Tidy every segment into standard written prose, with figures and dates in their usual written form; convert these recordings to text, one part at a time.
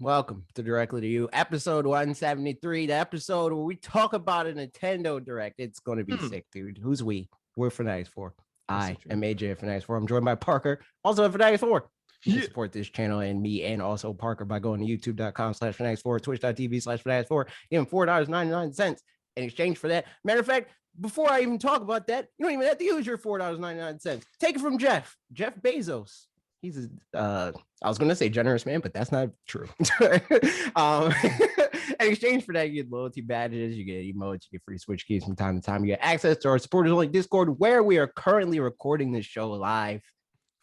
welcome to Directly to You, episode 173, the episode where we talk about a Nintendo Direct. It's going to be sick, dude. Who's we? We're fanatixfour. I am AJ at fanatixfour. I'm joined by Parker, also at fanatixfour. You can support this channel and me and also Parker by going to youtube.com/fanatixfour, twitch.tv/fanatixfour, give him $4.99 in exchange for that. Matter of fact, before I even talk about that, you don't even have to use your $4.99. Take it from Jeff Bezos. He's I was gonna say generous man, but that's not true. In exchange for that, you get loyalty badges, you get emotes, you get free Switch keys from time to time, you get access to our supporters only Discord, where we are currently recording this show live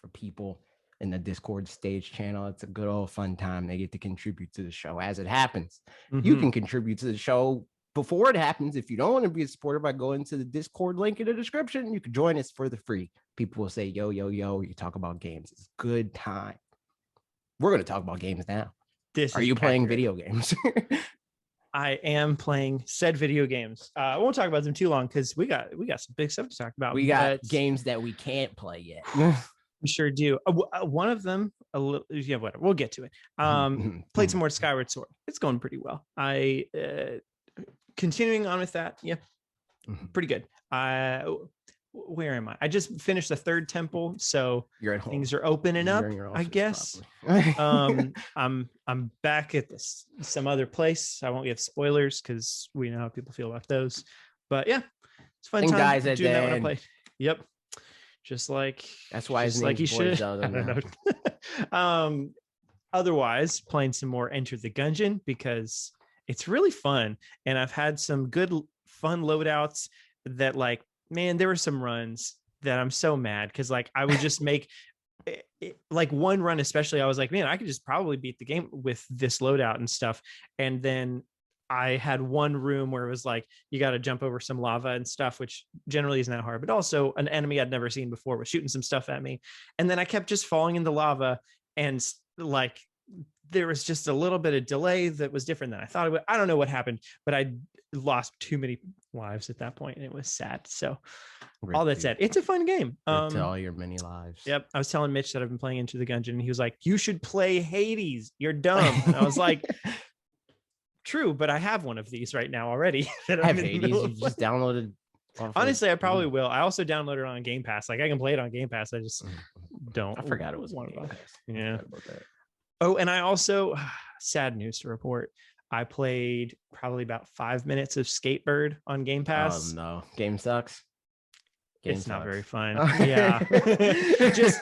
for people in the Discord stage channel. It's a good old fun time. They get to contribute to the show as it happens. You can contribute to the show before it happens. If you don't want to be a supporter, by going to the Discord link in the description, you can join us for the free. People will say, yo, you talk about games. It's a good time. We're going to talk about games now. Are you playing video games? I am playing said video games. I won't talk about them too long because we got some big stuff to talk about. We got games that we can't play yet. We sure do. One of them, whatever. We'll get to it. Played some more Skyward Sword. It's going pretty well. I continuing on with that. Yeah, pretty good. Where am I? I just finished the third temple, so you're at home. Things are opening up, I guess. I'm back at some other place. I won't give spoilers because we know how people feel about those. But yeah, it's fun time guys at doing that when I end. play. Yep. Just like that's why his like you should. I don't know. Otherwise, playing some more Enter the Gungeon because it's really fun, and I've had some good fun loadouts that man, there were some runs that I'm so mad because I would just make one run, especially I was like, man, I could just probably beat the game with this loadout and stuff. And then I had one room where it was you got to jump over some lava and stuff, which generally isn't that hard, but also an enemy I'd never seen before was shooting some stuff at me. And then I kept just falling into lava, and there was just a little bit of delay that was different than I thought it would. I don't know what happened, but I lost too many lives at that point, and it was sad. So all that said, it's a fun game. To all your many lives. Yep. I was telling Mitch that I've been playing Into the Gungeon, and he was like, you should play Hades. You're dumb. And I was like, true, but I have one of these right now already. I have Hades. You just downloaded. Honestly, I probably will. I also downloaded it on Game Pass. I can play it on Game Pass. I just don't. I forgot it was one of them. Yeah. Oh, and I also, sad news to report, I played probably about 5 minutes of Skatebird on Game Pass. Oh no, game sucks. It's not very fun. Yeah. Just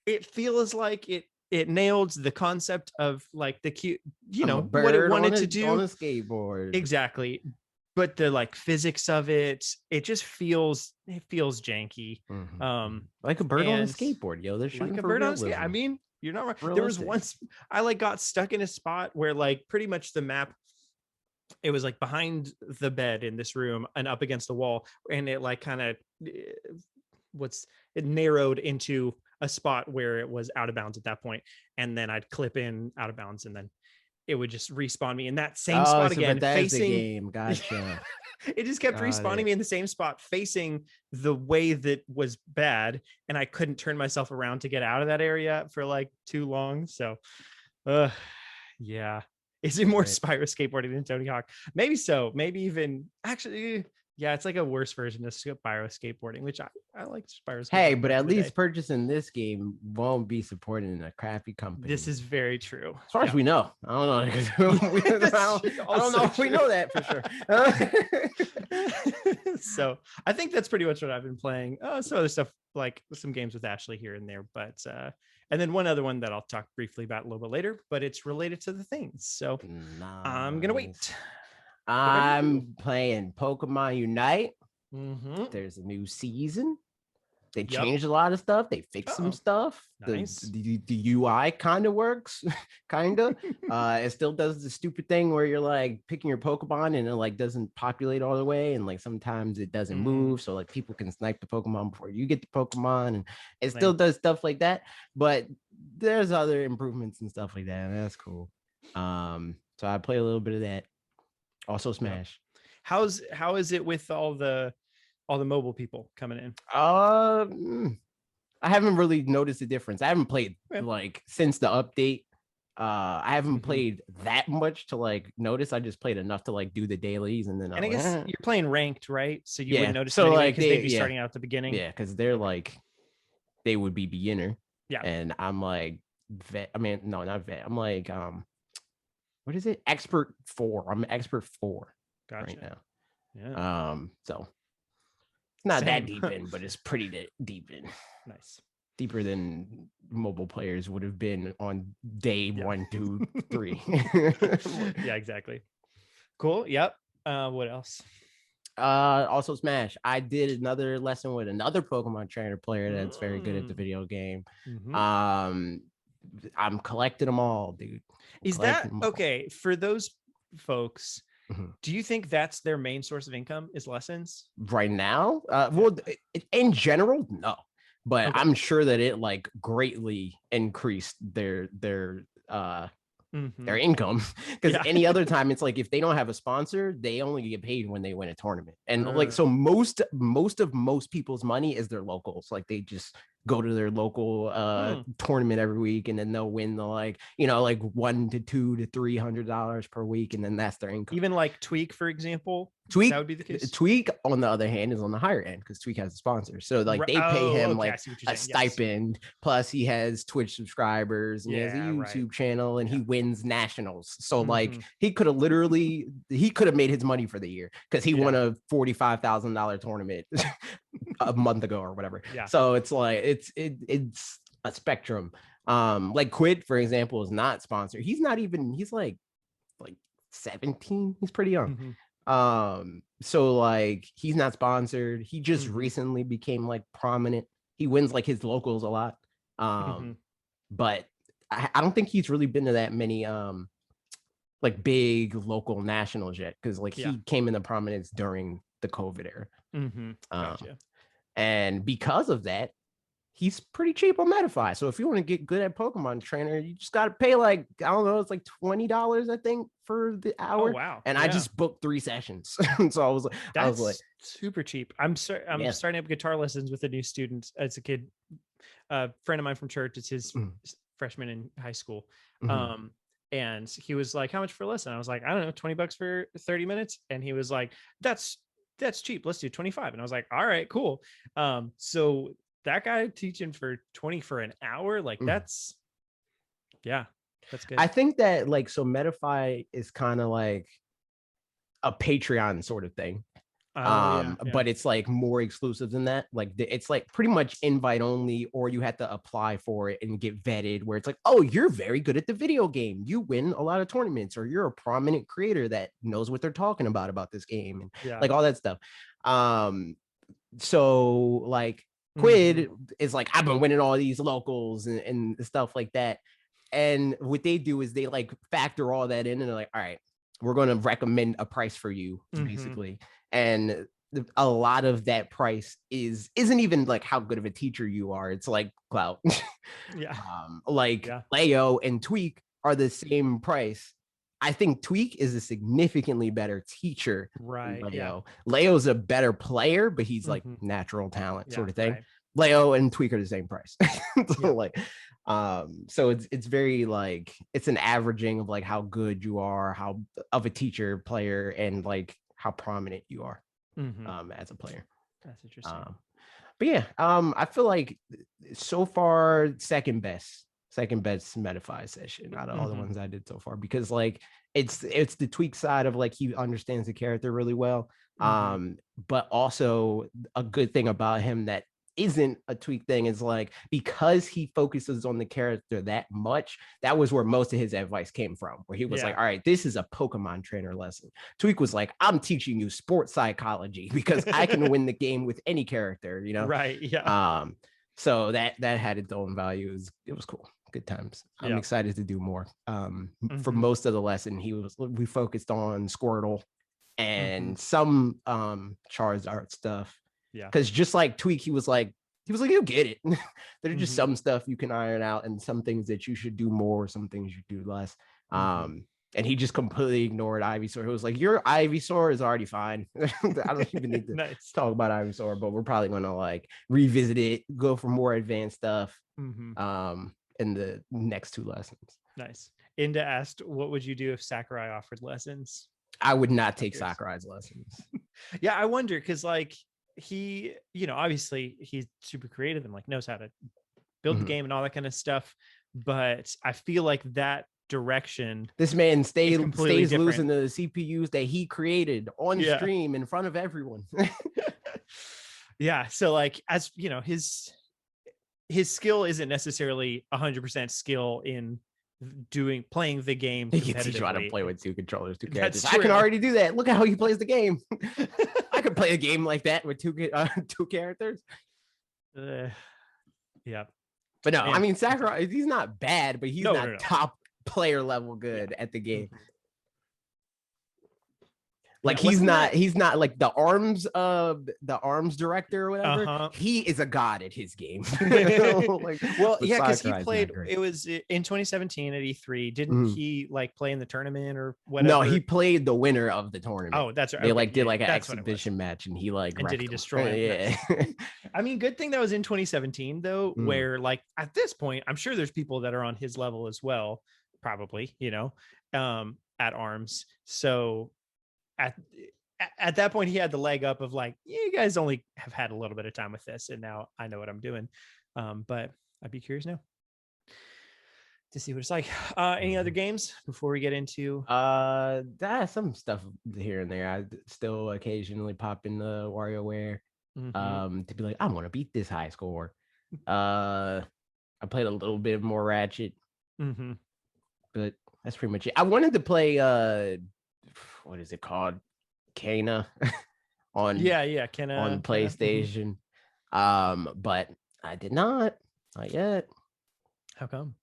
it feels like it nailed the concept of the cute, what it wanted to do on a skateboard. Exactly. But the physics of it feels janky. Like a bird on a skateboard, yo. They're shooting like a bird on a skateboard. I mean, you're not right. Realistic. There was once I got stuck in a spot where pretty much the map, it was behind the bed in this room and up against a wall, and it it narrowed into a spot where it was out of bounds at that point, and then I'd clip in out of bounds, and then it would just respawn me in that same spot again, facing the game. Gotcha. It just kept respawning me in the same spot, facing the way that was bad, and I couldn't turn myself around to get out of that area for too long. So, yeah. Is it more Spyro skateboarding than Tony Hawk? Maybe so. Maybe even actually. Yeah, it's a worse version of Spyro skateboarding, which I like Spyro skateboarding. Hey, but at least purchasing this game won't be supported in a crappy company. This is very true. As far as we know. I don't know. I don't know if we know that for sure. So I think that's pretty much what I've been playing. Some other stuff, some games with Ashley here and there. But and then one other one that I'll talk briefly about a little bit later, but it's related to the things. So I'm going to wait. I'm playing Pokemon Unite. There's a new season. They changed a lot of stuff. They fixed some stuff. Nice. The UI kind of works, kind of. It still does the stupid thing where you're picking your Pokemon and it doesn't populate all the way, and sometimes it doesn't move, so people can snipe the Pokemon before you get the Pokemon, and it still does stuff like that. But there's other improvements and stuff like that, and that's cool. So I play a little bit of that. Also Smash. How is it with all the mobile people coming in? I haven't really noticed a difference. I haven't played since the update. I haven't played that much to like notice. I just played enough to like do the dailies, and then I guess you're playing ranked, right? So you wouldn't notice so anyway, like because they'd be starting out at the beginning. Yeah, because they're like they would be beginner. Yeah. And I'm like vet. I mean, no, not vet. I'm like what is it? Expert 4. I'm expert 4 right now. Yeah. So it's not that deep in, but it's pretty deep in. Nice. Deeper than mobile players would have been on day 1, 2, 3. Yeah, exactly. Cool. Yep. What else? Also Smash. I did another lesson with another Pokemon trainer player that's very good at the video game. I'm collecting them all, dude. Is that okay for those folks? Do you think that's their main source of income is lessons right now? Well, in general, no, but I'm sure that it like greatly increased their income, because any other time it's like if they don't have a sponsor, they only get paid when they win a tournament. And like so most people's money is their locals. Like they just go to their local tournament every week, and then they'll win the like like $100 to $200 to $300 per week, and then that's their income. Even like Tweak, for example. Tweak, that would be the case. Tweak, on the other hand, is on the higher end because Tweak has a sponsor. So like they pay him like a stipend. Yes. Plus he has Twitch subscribers and he has a YouTube channel, and he wins nationals. So like he could have made his money for the year because he won a $45,000 tournament a month ago or whatever. Yeah. So it's like it's a spectrum. Like Quid, for example, is not sponsored. He's like 17. He's pretty young. So like he's not sponsored. He just recently became like prominent. He wins like his locals a lot. But I don't think he's really been to that many like big local nationals yet, because like he came into prominence during the COVID era. Gotcha. And because of that, he's pretty cheap on Metafy. So if you want to get good at Pokemon trainer, you just got to pay like, I don't know, it's like $20, I think, for the hour. Oh, wow. And I just booked 3 sessions. So I was like, super cheap. I'm starting up guitar lessons with a new student. It's a kid, a friend of mine from church. It's his freshman in high school. And he was like, how much for a lesson? I was like, I don't know, $20 for 30 minutes. And he was like, that's cheap. Let's do 25. And I was like, all right, cool. So that guy teaching for 20 for an hour, like that's good. I think that like, so Metafy is kind of like a Patreon sort of thing. But it's like more exclusive than that. Like it's like pretty much invite only, or you have to apply for it and get vetted, where it's like, oh, you're very good at the video game, you win a lot of tournaments, or you're a prominent creator that knows what they're talking about this game, and like all that stuff. So like Quid is like, I've been winning all these locals and stuff like that. And what they do is they like factor all that in, and they're like, all right, we're going to recommend a price for you, basically. And a lot of that price isn't even like how good of a teacher you are. It's like clout. Leo and Tweak are the same price. I think Tweak is a significantly better teacher. Right. Leo. Leo's a better player, but he's like natural talent sort of thing. Right. Leo and Tweak are the same price. So it's very like, it's an averaging of like how good you are, how of a teacher, player, and like how prominent you are as a player. That's interesting. But yeah, I feel like so far second best Metafy session out of all the ones I did so far, because like it's the Tweak side of like he understands the character really well. But also a good thing about him that isn't a Tweak thing is like, because he focuses on the character that much, that was where most of his advice came from, where he was like, all right, this is a Pokemon trainer lesson. Tweak was like, I'm teaching you sports psychology because I can win the game with any character, right? Yeah. So that had its own value. It was cool. Good times. I'm excited to do more. For most of the lesson, we focused on Squirtle and some Charizard stuff. Yeah, because just like Tweak, he was like, you'll get it. There's just some stuff you can iron out, and some things that you should do more, some things you do less. And he just completely ignored Ivysaur. He was like, your Ivysaur is already fine. I don't even need to talk about Ivysaur, but we're probably gonna like revisit it, go for more advanced stuff in the next 2 lessons. Nice. Inda asked, what would you do if Sakurai offered lessons? I would not take Sakurai's lessons. Yeah, I wonder, because like he, obviously he's super creative and like knows how to build the game and all that kind of stuff. But I feel like that direction, this man stays different. losing the CPUs that he created on stream in front of everyone. Yeah. So like, as you know, his skill isn't necessarily 100% skill in playing the game. He can teach you how to play with 2 controllers, 2 characters. That's true. I can already do that. Look at how he plays the game. I could play a game like that with 2 characters. Yeah. But no, I mean, Sakurai, he's not bad, but he's not top player level good at the game. Like he's not like the arms director or whatever. He is a god at his game. Because he played. It was in 2017 at E3. Didn't he like play in the tournament or whatever? No, he played the winner of the tournament. Oh, that's right. They did like an exhibition match, and he like did he destroy him? Yeah. I mean, good thing that was in 2017 though, where like at this point, I'm sure there's people that are on his level as well, probably, at arms. So at that point, he had the leg up of like, you guys only have had a little bit of time with this, and now I know what I'm doing. But I'd be curious now to see what it's like. Any other games before we get into? Some stuff here and there. I still occasionally pop in the WarioWare to be like, I want to beat this high score. I played a little bit more Ratchet, but that's pretty much it. I wanted to play what is it called? Kana on Kana on PlayStation. But I did not yet. How come?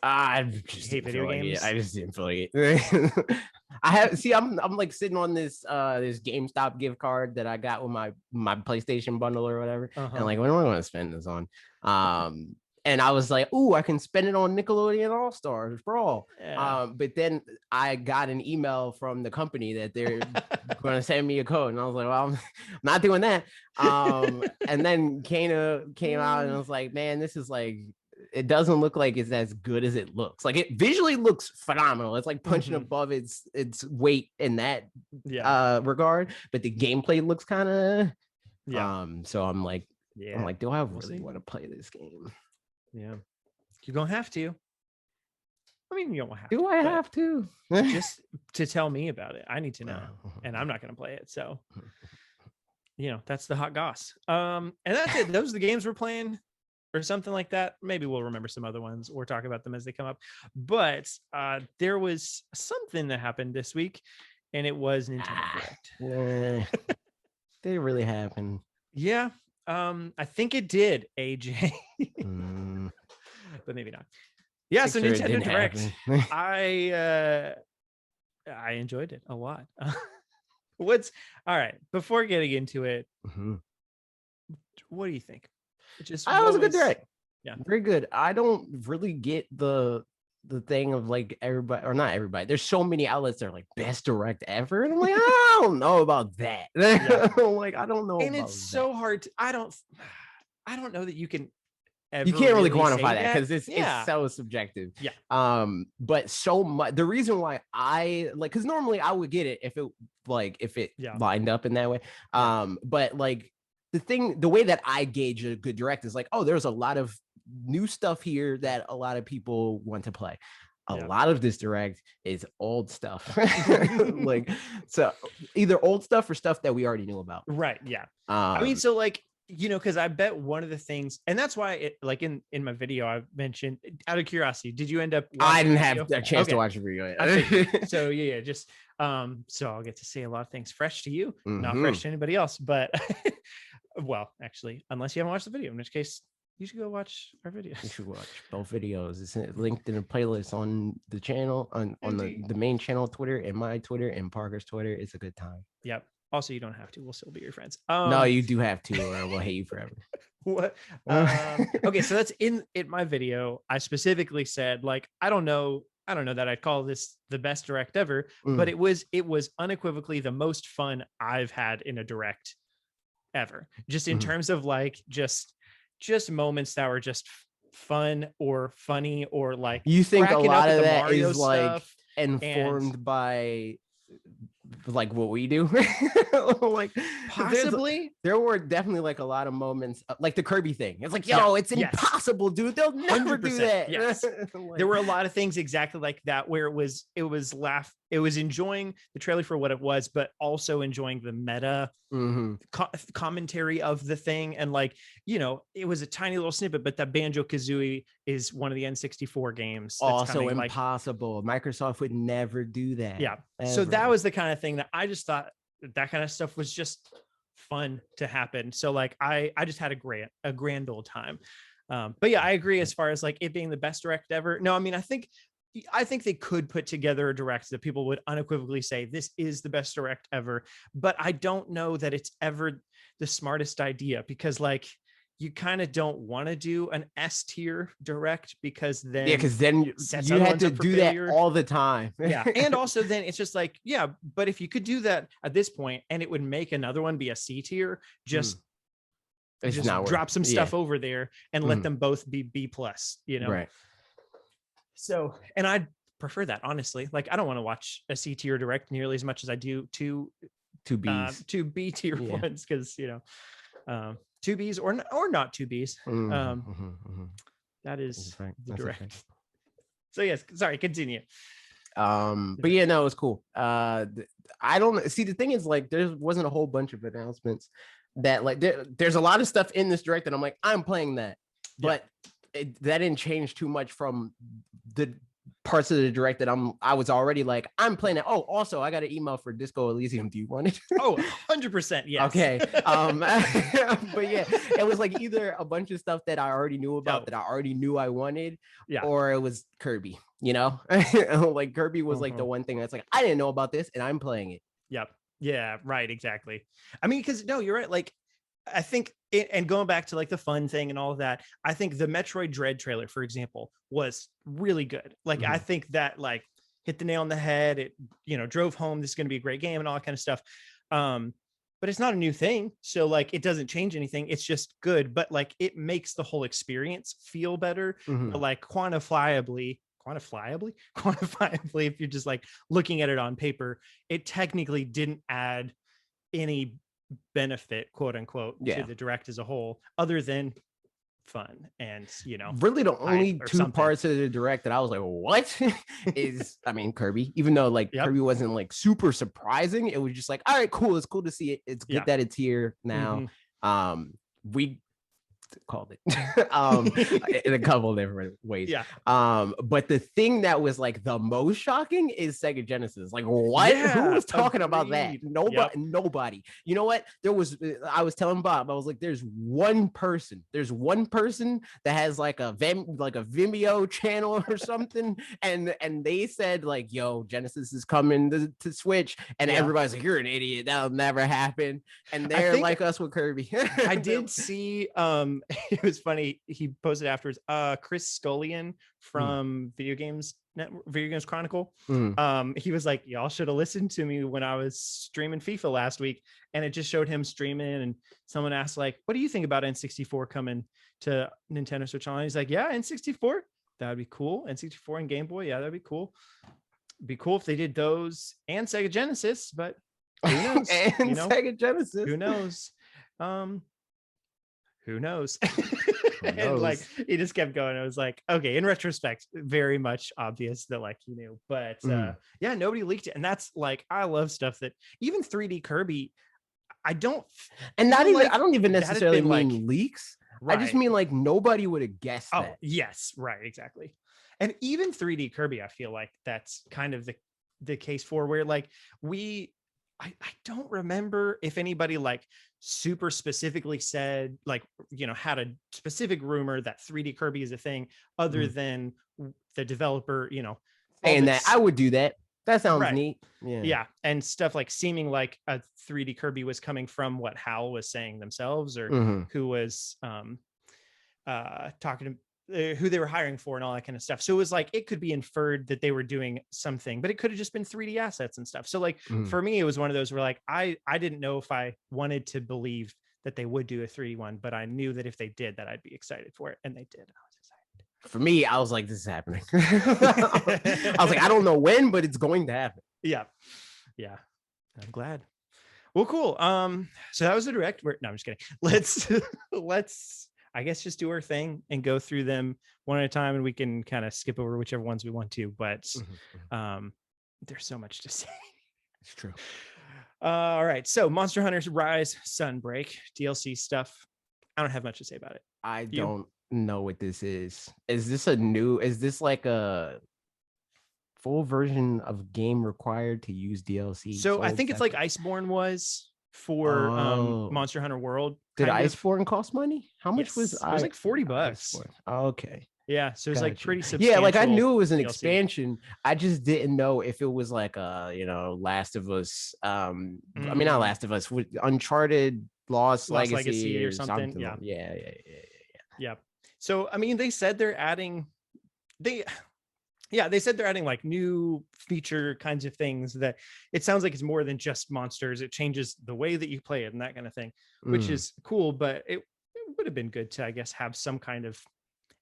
I just hate video games. I just didn't feel like it. I'm like sitting on this GameStop gift card that I got with my PlayStation bundle or whatever. And like, what do I want to spend this on? And I was like, ooh, I can spend it on Nickelodeon All-Stars Brawl. Yeah. But then I got an email from the company that they're going to send me a code. And I was like, well, I'm not doing that. And then Kana came out and I was like, man, this is like, it doesn't look like it's as good as it looks. Like it visually looks phenomenal. It's like punching above its weight in that regard. But the gameplay looks kind of, so I'm like, do I really want to play this game? Yeah, you're gonna have to. I mean, you don't have to. I have to? Just to tell me about it. I need to know, and I'm not gonna play it. So, that's the hot goss. And that's it. Those are the games we're playing, or something like that. Maybe we'll remember some other ones or talk about them as they come up. But there was something that happened this week, and it was Nintendo Direct. Did it really happen? Yeah. I think it did, AJ. But maybe not. Yeah, so Nintendo Direct. I enjoyed it a lot. All right, before getting into it, what do you think? It was a good Direct. Yeah, very good. I don't really get the thing of like everybody, or not everybody, there's so many outlets that are like best Direct ever, and I'm like, I don't know about that. Like, I don't know, and it's so hard to, I don't know that you can you can't really quantify that because it's so subjective. But so much, the reason why I like, because normally I would get it if it lined up in that way, but like the way that I gauge a good Direct is like, oh, there's a lot of new stuff here that a lot of people want to play. A lot of this Direct is old stuff. Like, so either old stuff or stuff that we already knew about. Right. Yeah. I mean, so like, because I bet one of the things, and that's why it, like in my video, I mentioned, out of curiosity, did you end up I didn't have a chance to watch the video. So just so I'll get to say a lot of things fresh to you, not fresh to anybody else, but well, actually, unless you haven't watched the video, in which case you should go watch our videos. You should watch both videos. It's linked in a playlist on the channel, on the main channel Twitter, and my Twitter, and Parker's Twitter. It's a good time. Yep. Also, you don't have to. We'll still be your friends. No, you do have to, or we'll hate you forever. What? Okay, so that's in my video. I specifically said, like, I don't know that I'd call this the best Direct ever, but it was unequivocally the most fun I've had in a Direct ever. Just in terms of like just moments that were just fun or funny or like you think a cracking up lot at of the that Mario is like stuff. informed by like what we do? Like, 'cause Possibly. there were definitely like a lot of moments like the Kirby thing. It's like, Yeah. yo, it's Yes. impossible, dude. They'll never do 100%. that. Yes. Like, There were a lot of things exactly like that where it was enjoying the trailer for what it was, but also enjoying the meta commentary of the thing. And like, it was a tiny little snippet, but that Banjo-Kazooie is one of the N64 games that's also coming, impossible. Microsoft would never do that. Yeah. Ever. So that was the kind of thing that I just thought that kind of stuff was just fun to happen. So like I just had a grand old time. But yeah, I agree as far as like it being the best direct ever. No, I mean, I think they could put together a direct that people would unequivocally say this is the best direct ever, but I don't know that it's ever the smartest idea, because like you kind of don't want to do an S tier direct, because then you had to do that all the time. Yeah. And also then it's just like, yeah, but if you could do that at this point and it would make another one be a C tier, just drop some stuff over there and let them both be B+, Right. So, and I prefer that, honestly. Like, I don't want to watch a C tier direct nearly as much as I do two B tier ones, because two Bs or not two Bs. That is the direct. So yes, sorry, continue. But yeah, no, it was cool. I don't see, the thing is like there wasn't a whole bunch of announcements that like there's a lot of stuff in this direct that I'm like, I'm playing that, but that didn't change too much from the parts of the direct that I was already like, I'm playing it. Oh, also I got an email for Disco Elysium. Do you want it? Oh, 100%. Yes. Okay. But yeah, it was like either a bunch of stuff that I already knew about that I already knew I wanted, or it was Kirby, like Kirby was like the one thing that's like, I didn't know about this and I'm playing it. Yep. Yeah, right. Exactly. I mean, because no, you're right. Like, I think and going back to like the fun thing and all of that, I think the Metroid Dread trailer, for example, was really good. Like, I think that like hit the nail on the head. It, drove home, this is going to be a great game and all that kind of stuff. But it's not a new thing. So like, it doesn't change anything. It's just good, but like, it makes the whole experience feel better, but like quantifiably, if you're just like looking at it on paper, it technically didn't add any benefit, quote unquote, to the direct as a whole, other than fun. And really the only two parts of the direct that I was like, what is, I mean, Kirby, even though like Kirby wasn't like super surprising, it was just like, all right, cool, it's cool to see it, it's good that it's here now. We called it in a couple different ways. But the thing that was like the most shocking is Sega Genesis. Like, what? Who was talking about that? Nobody. You know what? I was telling Bob, I was like, there's one person that has like a Vimeo channel or something, and they said like, yo, Genesis is coming to Switch, and everybody's like, you're an idiot, that'll never happen. And they're like us with Kirby. I did see it was funny, he posted afterwards, Chris Scullion from Video Games Chronicle, he was like, y'all should have listened to me when I was streaming FIFA last week, and it just showed him streaming, and someone asked like, what do you think about N64 coming to Nintendo Switch Online? He's like, yeah, N64, that would be cool. N64 and Game Boy, yeah, that'd be cool. It'd be cool if they did those and Sega Genesis, but who knows? Sega Genesis, who knows? Who knows? And like, he just kept going. I was like, okay, in retrospect, very much obvious that like he knew, but yeah, nobody leaked it. And that's like, I love stuff that even 3D Kirby, I don't even necessarily mean leaks. Right. I just mean like nobody would have guessed that. Yes, right, exactly. And even 3D Kirby, I feel like that's kind of the case for where like I don't remember if anybody like super specifically said like, had a specific rumor that 3D Kirby is a thing, other than the developer, and that I would do that. That sounds neat. Yeah. And stuff like seeming like a 3D Kirby was coming from what HAL was saying themselves, or who was talking to who they were hiring for and all that kind of stuff. So it was like, it could be inferred that they were doing something, but it could have just been 3D assets and stuff. So like, for me, it was one of those where like, I didn't know if I wanted to believe that they would do a 3D one, but I knew that if they did, that I'd be excited for it. And they did. I was excited. For me, I was like, this is happening. I was like, I don't know when, but it's going to happen. Yeah. I'm glad. Well, cool. So that was the direct. No, I'm just kidding. Let's I guess just do our thing and go through them one at a time, and we can kind of skip over whichever ones we want to. But there's so much to say. It's true. All right. So Monster Hunter Rise Sunbreak DLC stuff. I don't have much to say about it. I don't know what this is. Is this like a full version of game required to use DLC? So I think it's like Iceborne was for Monster Hunter World. Did Iceborne cost money? How much was it? Was like $40. Iceborne? Okay. Yeah, so it's like pretty substantial. Yeah, like I knew it was an DLC. expansion. I just didn't know if it was like a, Last of Us. I mean, not Last of Us, Uncharted Lost Legacy or something. Yeah. So I mean, they said they're adding like new feature kinds of things that it sounds like it's more than just monsters. It changes the way that you play it and that kind of thing, which is cool. But it would have been good to, I guess, have some kind of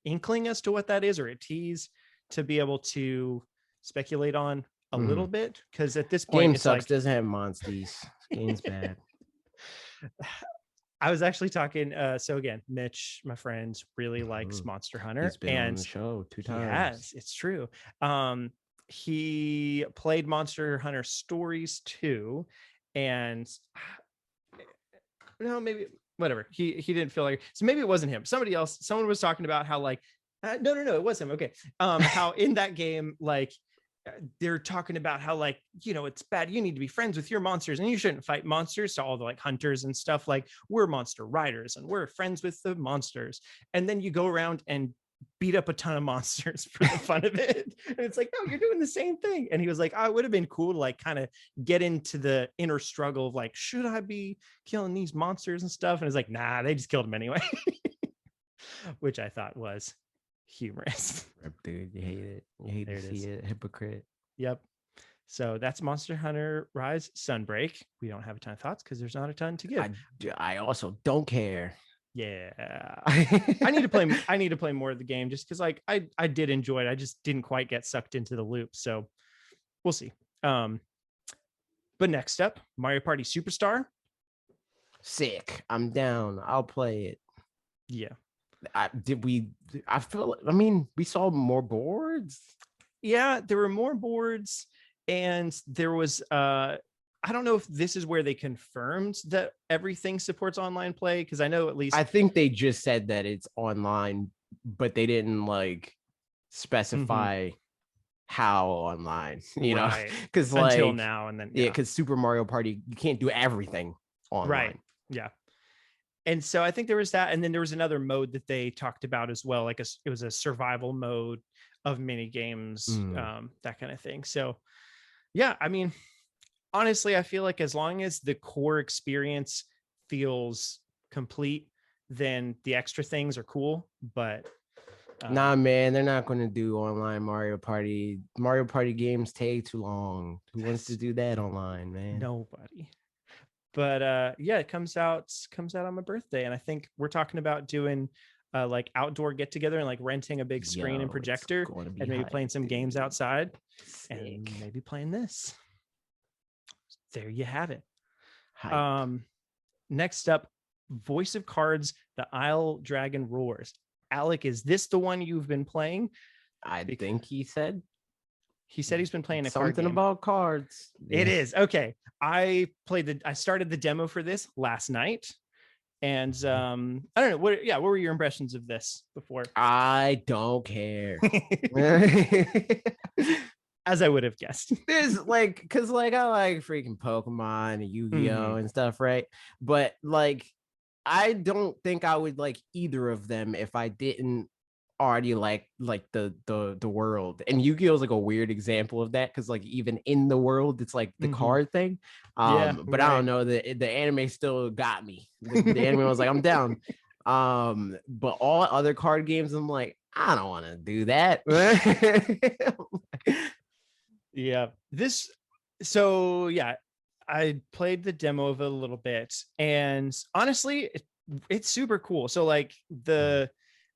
inkling as to what that is, or a tease to be able to speculate on a little bit. Because at this point, game sucks. Doesn't have monsters. Game's bad. I was actually talking. So again, Mitch, my friend, really likes Monster Hunter. He's been on the show 2 times. Yes, it's true. He played Monster Hunter Stories 2, and no, maybe whatever. He didn't feel like, so maybe it wasn't him. Somebody else. Someone was talking about how like no, it was him. Okay, how in that game like. They're talking about how like, it's bad. You need to be friends with your monsters and you shouldn't fight monsters. So all the like hunters and stuff, like we're monster riders and we're friends with the monsters. And then you go around and beat up a ton of monsters for the fun of it. And it's like, no, you're doing the same thing. And he was like, oh, it would have been cool to like kind of get into the inner struggle of like, should I be killing these monsters and stuff? And it's like, nah, they just killed him anyway. Which I thought was humorous. Dude, you hate it. You hate to see it. Hypocrite. Yep. So that's Monster Hunter Rise Sunbreak. We don't have a ton of thoughts because there's not a ton to give. I also don't care. Yeah. I need to play more of the game just because like I did enjoy it. I just didn't quite get sucked into the loop. So we'll see. But next up, Mario Party Superstar. Sick. I'm down. I'll play it. Yeah. We saw more boards. Yeah, there were more boards, and there was I don't know if this is where they confirmed that everything supports online play, because I know at least I think they just said that it's online, but they didn't like specify how online, know, because like until now and then because Super Mario Party, you can't do everything online. Right. Yeah. And so I think there was that. And then there was another mode that they talked about as well. Like it was a survival mode of mini games, that kind of thing. So yeah, I mean, honestly, I feel like as long as the core experience feels complete, then the extra things are cool. But nah, man, they're not going to do online Mario Party. Mario Party games take too long. Who wants to do that online, man? Nobody. But yeah, it comes out on my birthday, and I think we're talking about doing like outdoor get together and like renting a big screen and projector and maybe playing some games outside. Sick. And maybe playing this. There you have it. Hype. Next up, Voice of Cards, The Isle Dragon Roars. Alec, is this the one you've been playing? I think he said he's been playing something about cards. It is. Okay. I started the demo for this last night. And I don't know. What were your impressions of this before? I don't care. As I would have guessed. There's like, because like I like freaking Pokemon and Yu-Gi-Oh and stuff, right? But like I don't think I would like either of them if I didn't already like the world. And Yu-Gi-Oh is like a weird example of that, because like even in the world it's like the card thing. But I don't know, the anime still got me. The anime was like, I'm down. But all other card games, I'm like, I don't want to do that. Yeah. So yeah, I played the demo of it a little bit, and honestly, it's super cool. So like the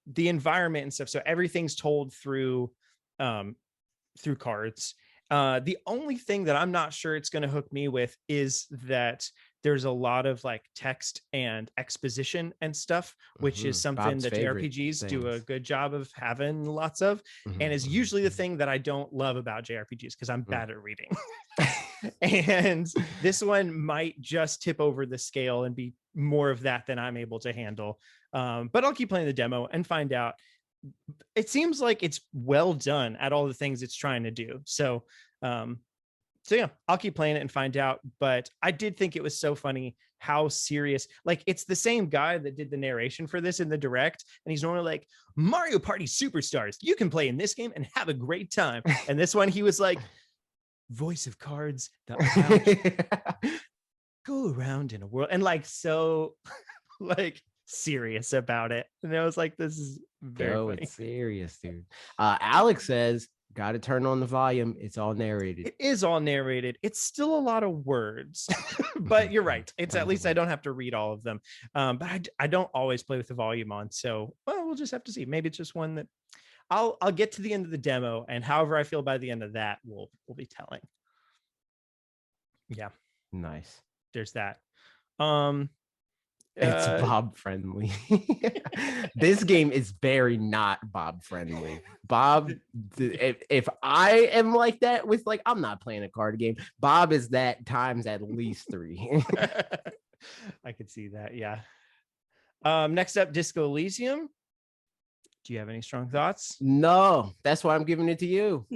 the environment and stuff. So everything's told through cards. The only thing that I'm not sure it's going to hook me with is that there's a lot of like text and exposition and stuff, which is something Bob's that favorite JRPGs do a things. good job of having lots of, and is usually the thing that I don't love about JRPGs because I'm bad at reading. And this one might just tip over the scale and be more of that than I'm able to handle. But I'll keep playing the demo and find out. It seems like it's well done at all the things it's trying to do. So yeah, I'll keep playing it and find out. But I did think it was so funny how serious, like it's the same guy that did the narration for this in the direct. And he's normally like, Mario Party Superstars, you can play in this game and have a great time. And this one, he was like, voice of cards, go around in a world, and like so like serious about it. And I was like, this is very funny. It's serious, dude. Alex says, gotta turn on the volume. It's all narrated. It is all narrated. It's still a lot of words, but you're right. It's at least I don't have to read all of them. But I don't always play with the volume on. So, well, we'll just have to see. Maybe it's just one that I'll get to the end of the demo, and however I feel by the end of that, we'll be telling. Yeah. Nice. There's that. It's Bob friendly. This game is very not Bob friendly. Bob, if I am like that with like, I'm not playing a card game. Bob is that times at least 3. I could see that. Yeah. Next up, Disco Elysium. Do you have any strong thoughts? No, that's why I'm giving it to you.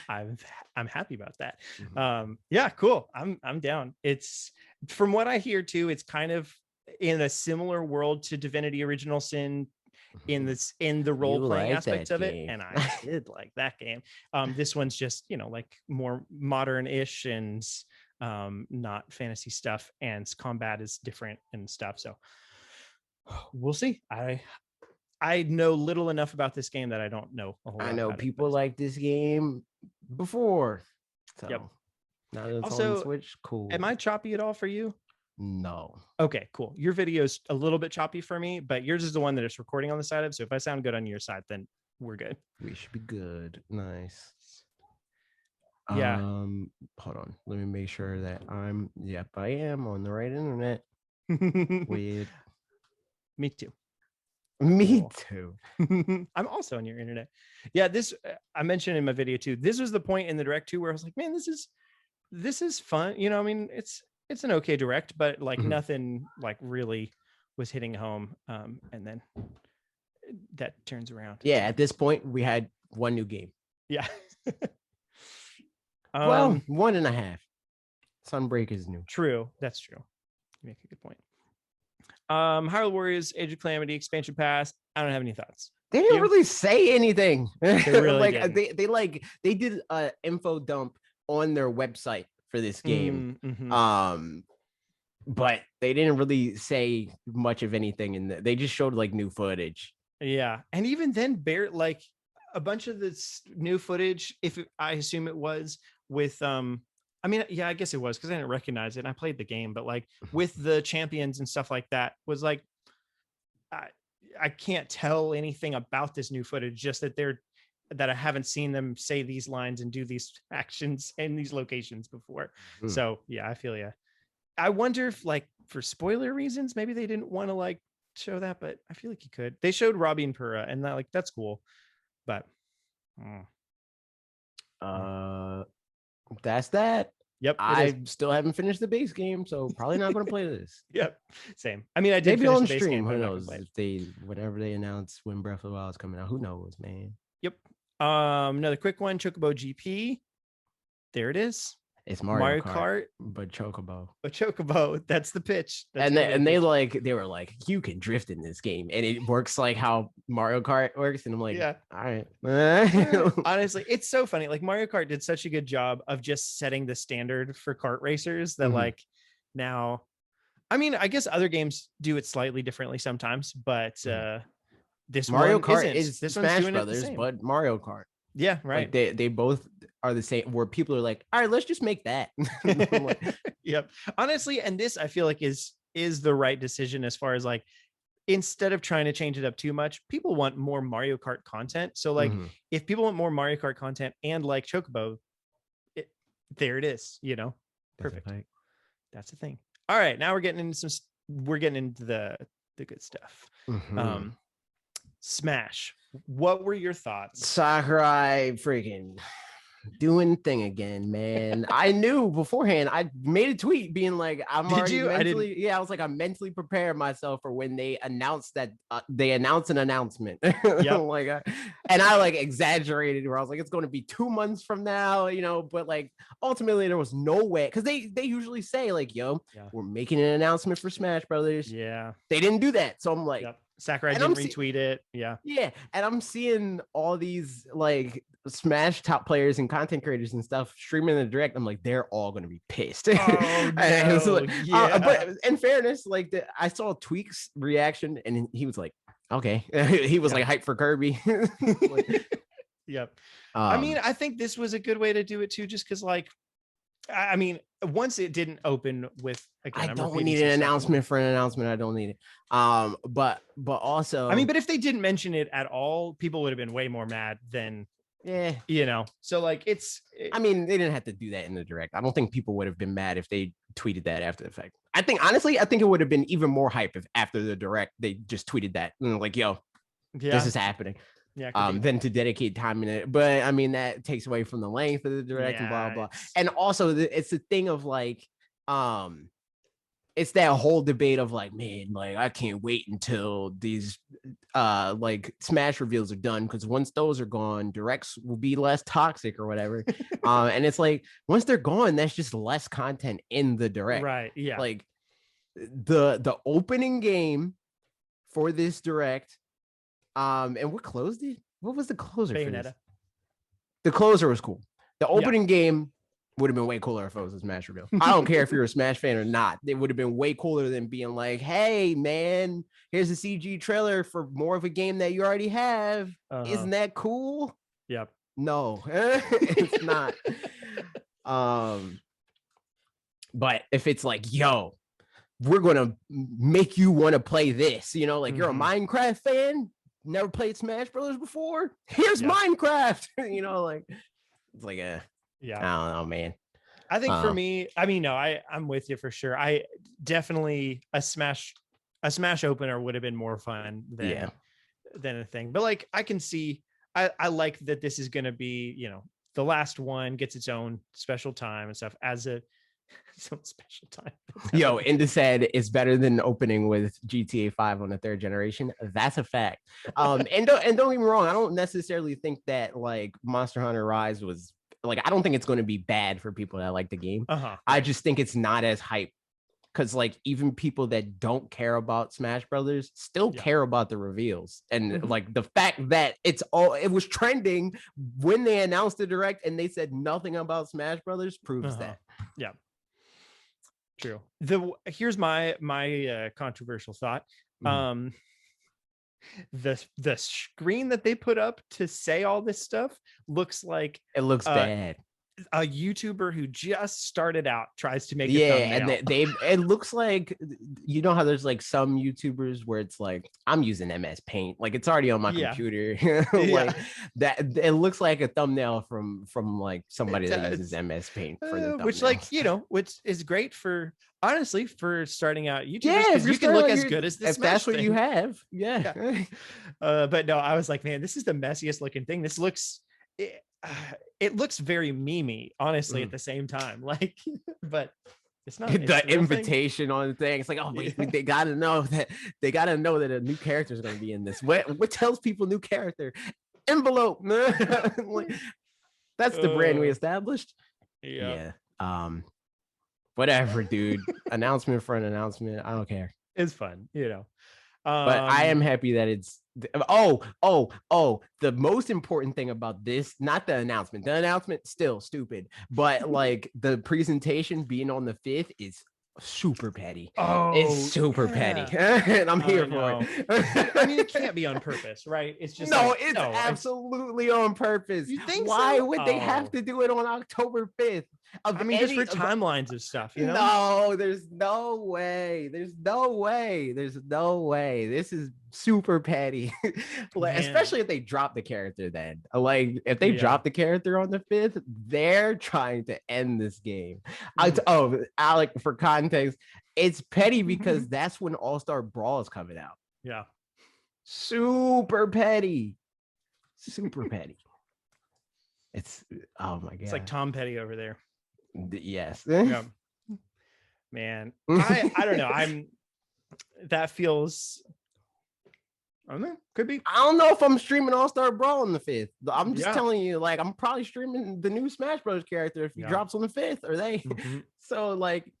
I'm happy about that. Yeah, cool. I'm down. It's, from what I hear too, it's kind of in a similar world to Divinity Original Sin in the role-playing aspect of it. And I did like that game. This one's just, like more modern-ish and not fantasy stuff, and combat is different and stuff. So we'll see. I know little enough about this game that I don't know a whole lot. I know people like this game before. So yep. Now that it's also on Switch, cool. Am I choppy at all for you? No. Okay, cool. Your video's a little bit choppy for me, but yours is the one that it's recording on the side of. So if I sound good on your side, then we're good. We should be good. Nice. Yeah. Hold on. Let me make sure that I am on the right internet. Weird. Me too. Me too. I'm also on your internet. Yeah, this I mentioned in my video too. This was the point in the direct too where I was like, man, this is fun. I mean, it's an okay direct, but like nothing like really was hitting home. And then that turns around. Yeah, at this point we had one new game. Yeah. Well, 1.5. Sunbreak is new. True. That's true. You make a good point. Hyrule Warriors Age of Calamity expansion pass. I don't have any thoughts. They didn't really say anything. They really like didn't. they did an info dump on their website for this game. But they didn't really say much of anything, and they just showed like new footage. Yeah, and even then, like a bunch of this new footage, I assume it was with I mean, yeah, I guess it was because I didn't recognize it and I played the game, but like with the champions and stuff like that was like, I can't tell anything about this new footage, just that I haven't seen them say these lines and do these actions in these locations before. So yeah, I feel you. I wonder if like for spoiler reasons, maybe they didn't want to like show that, but I feel like you could. They showed Robbie and Pura and that, like, that's cool, but that's that. Yep. I still haven't finished the base game, so probably not going to play this. Yep. Same. I mean, I did maybe finish on the base stream. game, Who knows? Whenever they announce when Breath of the Wild is coming out, who knows, man? Yep. Another quick one, Chocobo GP. There it is. It's Mario Kart, but Chocobo. A Chocobo. That's the pitch. That's they were like, you can drift in this game, and it works like how Mario Kart works. And I'm like, yeah, all right. Honestly, it's so funny. Like Mario Kart did such a good job of just setting the standard for kart racers that like now, I mean, I guess other games do it slightly differently sometimes, but this Mario Kart isn't. is this Smash Brothers, but Mario Kart. Yeah, right. Like they both are the same, where people are like, all right, let's just make that. Yep. Honestly, and this I feel like is the right decision as far as like instead of trying to change it up too much, people want more Mario Kart content. So like, if people want more Mario Kart content and like Chocobo, there it is, you know, perfect. That's the thing. All right, now we're getting into the good stuff. Smash. What were your thoughts? Sakurai freaking doing thing again, man. I knew beforehand. I made a tweet being like, I'm already mentally, I was like, I'm mentally prepared myself for when they announced that they announced an announcement. Like, and I like exaggerated where I was like, it's going to be 2 months from now, you know, but like ultimately there was no way, because they usually say like, yo, we're making an announcement for Smash Brothers. Yeah, they didn't do that, so I'm like, Sakurai didn't retweet it. Yeah, and I'm seeing all these like Smash top players and content creators and stuff streaming the direct. I'm like, they're all gonna be pissed. Oh, no. Like, but in fairness, like I saw Tweak's reaction, and he was like, okay. He was like hyped for Kirby. Yep. I mean, I think this was a good way to do it too, just because like, I mean, once it didn't open with, again, I don't need an announcement for an announcement. I don't need it. But also, I mean, but if they didn't mention it at all, people would have been way more mad than, you know. So like, I mean, they didn't have to do that in the direct. I don't think people would have been mad if they tweeted that after the fact. I think honestly, it would have been even more hype if after the direct they just tweeted that, like, yo, this is happening. Than to dedicate time in it. But I mean, that takes away from the length of the direct and blah blah. And also it's the thing of like, it's that whole debate of like, man, like I can't wait until these like Smash reveals are done, because once those are gone, directs will be less toxic or whatever. And it's like, once they're gone, that's just less content in the direct. Right. Yeah. Like the opening game for this direct. And what closed it? What was the closer? Bayonetta. The closer was cool. The opening game would have been way cooler if it was a Smash reveal. I don't care if you're a Smash fan or not. It would have been way cooler than being like, hey, man, here's a CG trailer for more of a game that you already have. Isn't that cool? Yep. No, it's not. But if it's like, yo, we're going to make you want to play this, you know, like you're a Minecraft fan, never played Smash Brothers before, here's Minecraft. You know, like it's like I don't know, man. I think for me, I mean, no, I'm with you for sure. I definitely a Smash opener would have been more fun than a thing. But like I can see, I like that this is gonna be, you know, the last one gets its own special time and stuff as a some special time. Yo, Inda said it's better than opening with GTA 5 on the 3rd generation. That's a fact. And don't get me wrong, I don't necessarily think that like Monster Hunter Rise was like, I don't think it's going to be bad for people that like the game. I just think it's not as hype, because like even people that don't care about Smash Brothers still care about the reveals, and like the fact that it was trending when they announced the direct and they said nothing about Smash Brothers proves that. Yeah. True. Here's my controversial thought. The screen that they put up to say all this stuff looks like it looks bad. A YouTuber who just started out tries to make a thumbnail. And it looks like, you know how there's like some YouTubers where it's like, I'm using MS Paint, like it's already on my computer. Like that, it looks like a thumbnail from like somebody that uses MS Paint for the thumbnail. Which, like, you know, which is great for, honestly, for starting out YouTubers, because you can look as good as this. If that's what you have, but no, I was like, man, this is the messiest looking thing. This looks it looks very memey, honestly, at the same time. Like, but it's not the invitation on the thing. It's like, oh, wait, they gotta know that a new character is gonna be in this. What tells people new character? Envelope. Like, that's the brand we established. Whatever, dude. Announcement for an announcement. I don't care. It's fun, you know. But I am happy that it's the most important thing about this, not the announcement still stupid, but like the presentation being on the 5th is super petty. It's super petty. And I'm here for it. I mean, it can't be on purpose, right? It's just it's absolutely on purpose. You think why so? would they have to do it on October 5th? of I mean, just any for timelines of stuff, you know? No, there's no way. There's no way. There's no way. This is super petty. Like, Man. especially if they drop the character then. Like if they Yeah. drop the character on the 5th, they're trying to end this game. Mm. Oh, Alec, for context, it's petty because that's when All-Star Brawl is coming out. Yeah. Super petty. Super petty. It's oh my god. It's like Tom Petty over there. Yes. Yeah. Man, I don't know. That feels, I don't know, could be. I don't know if I'm streaming All-Star Brawl on the 5th. I'm just Yeah. telling you, like, I'm probably streaming the new Smash Bros. Character if he drops on the 5th, or they. Mhm. So, like,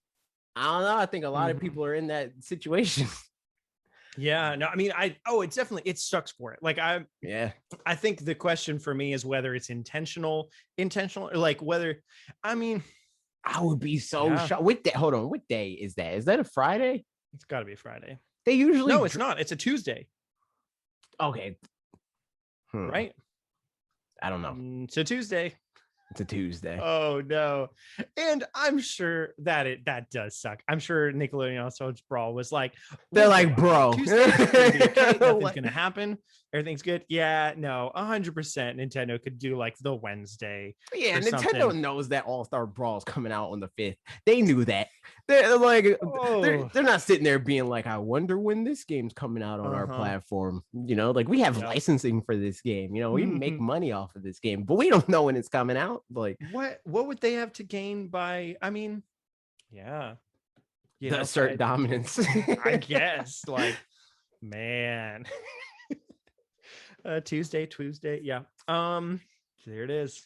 I don't know. I think a lot of people are in that situation. Yeah, no, I mean, it's definitely, it sucks for it. Like I think the question for me is whether it's intentional, or like whether, I mean, I would be so shocked. Hold on, what day is that? Is that a Friday? It's got to be a Friday. They usually no, it's not. It's a Tuesday. Okay, right? I don't know. It's a Tuesday. It's a Tuesday. Oh no. And I'm sure that that does suck. I'm sure Nickelodeon All-Star Brawl was like, they're like, bro, nothing's gonna happen. Everything's good. Yeah, no, 100% Nintendo could do like the Wednesday. Yeah, Nintendo knows that All-Star Brawl is coming out on the 5th. They knew that. They're like, they're not sitting there being like, I wonder when this game's coming out on our platform. You know, like we have licensing for this game. You know, we make money off of this game, but we don't know when it's coming out. Like, what would they have to gain by? I mean, yeah, you know, assert dominance. I guess. Like, man. Tuesday, yeah. There it is.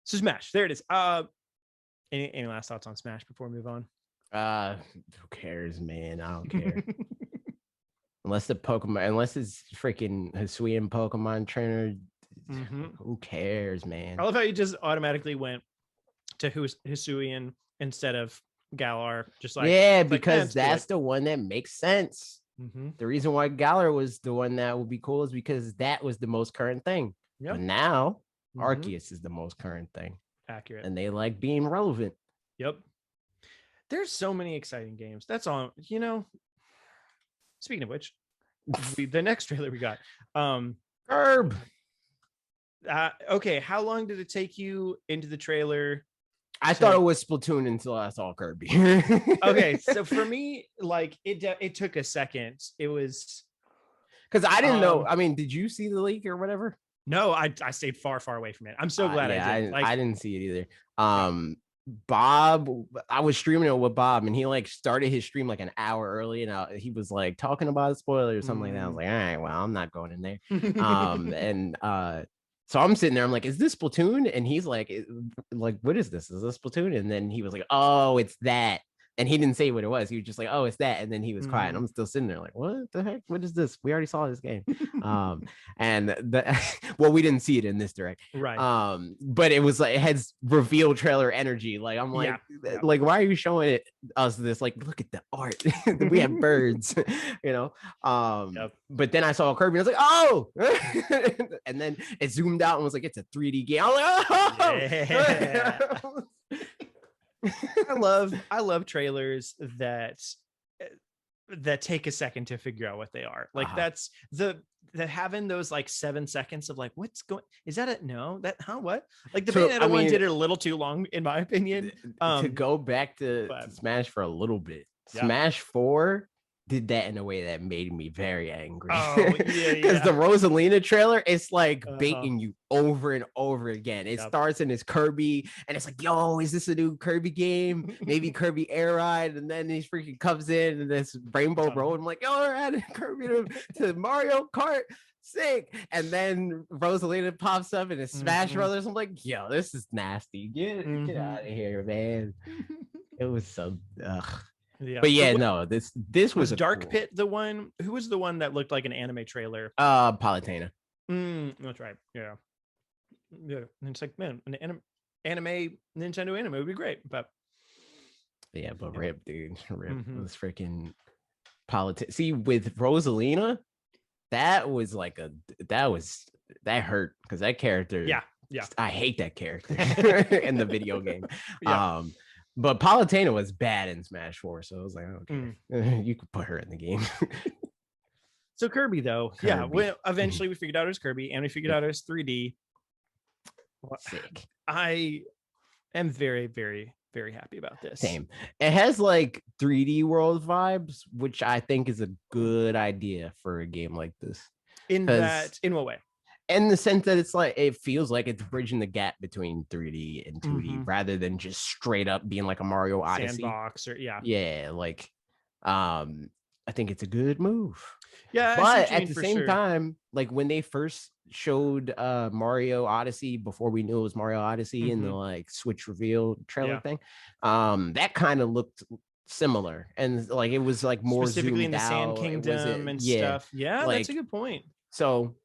So Smash, there it is. Any last thoughts on Smash before we move on? Who cares, man? I don't care. Unless it's freaking Hisuian Pokemon trainer, who cares, man? I love how you just automatically went to Hisuian instead of Galar. Just like because that's the one that makes sense. The reason why Galar was the one that would be cool is because that was the most current thing. But now Arceus is the most current thing. Accurate. And they like being relevant. Yep. There's so many exciting games. That's all, you know. Speaking of which, the next trailer we got. Herb. Okay, how long did it take you into the trailer? I thought it was Splatoon until I saw Kirby. Okay, so for me, like it took a second. It was because I didn't know. I mean, did you see the leak or whatever? No, I stayed far away from it. I'm so glad I did. I didn't see it either. Bob, I was streaming it with Bob, and he like started his stream like an hour early, and he was like talking about a spoiler or something like that. I was like, all right, well, I'm not going in there. So I'm sitting there, I'm like, is this Splatoon? And he's like, what is this? Is this Splatoon? And then he was like, oh, it's that. And he didn't say what it was. He was just like, oh, it's that. And then he was crying. I'm still sitting there like, what the heck? What is this? We already saw this game. Well, we didn't see it in this direct. Right. But it was like, it had reveal trailer energy. Like, I'm like, like, why are you showing us this? Like, look at the art. We have birds, you know? But then I saw Kirby and I was like, oh, and then it zoomed out and was like, it's a 3D game. I was like, oh, I love trailers that take a second to figure out what they are. Like that's the having those like 7 seconds of like, what's going, is that it? No, that, what? Like the Bayonetta one did it a little too long, in my opinion. To go back to Smash for a little bit, Smash 4 did that in a way that made me very angry. Because the Rosalina trailer, it's like baiting you over and over again. It starts in this Kirby, and it's like, yo, is this a new Kirby game? Maybe Kirby Air Ride, and then he freaking comes in and this Rainbow Road. I'm like, yo, we're adding Kirby to Mario Kart. Sick. And then Rosalina pops up in a Smash Brothers. I'm like, yo, this is nasty. Get out of here, man. It was so Yeah. But yeah, no, this was Dark Pit the one. Who was the one that looked like an anime trailer? Palutena. That's right. Yeah. And it's like, man, an anime Nintendo anime would be great. But Rip, dude. Rip was freaking Palutena. See, with Rosalina, that was like that hurt because that character Yeah. I hate that character in the video game. Yeah. But Palutena was bad in Smash 4, so I was like, okay, you could put her in the game. So Kirby, though, Kirby. yeah, eventually we figured out it was Kirby, and we figured out it was 3D. Sick. I am very, very, very happy about this. Same. It has like 3D world vibes, which I think is a good idea for a game like this. In what way? In the sense that it's like, it feels like it's bridging the gap between 3D and 2D rather than just straight up being like a Mario Odyssey sandbox or like I think it's a good move. Yeah, but at the same time, like when they first showed Mario Odyssey before we knew it was Mario Odyssey in the like Switch reveal trailer thing, that kind of looked similar, and like it was like more specifically zoomed in the Sand Kingdom and stuff. Yeah, like, that's a good point. So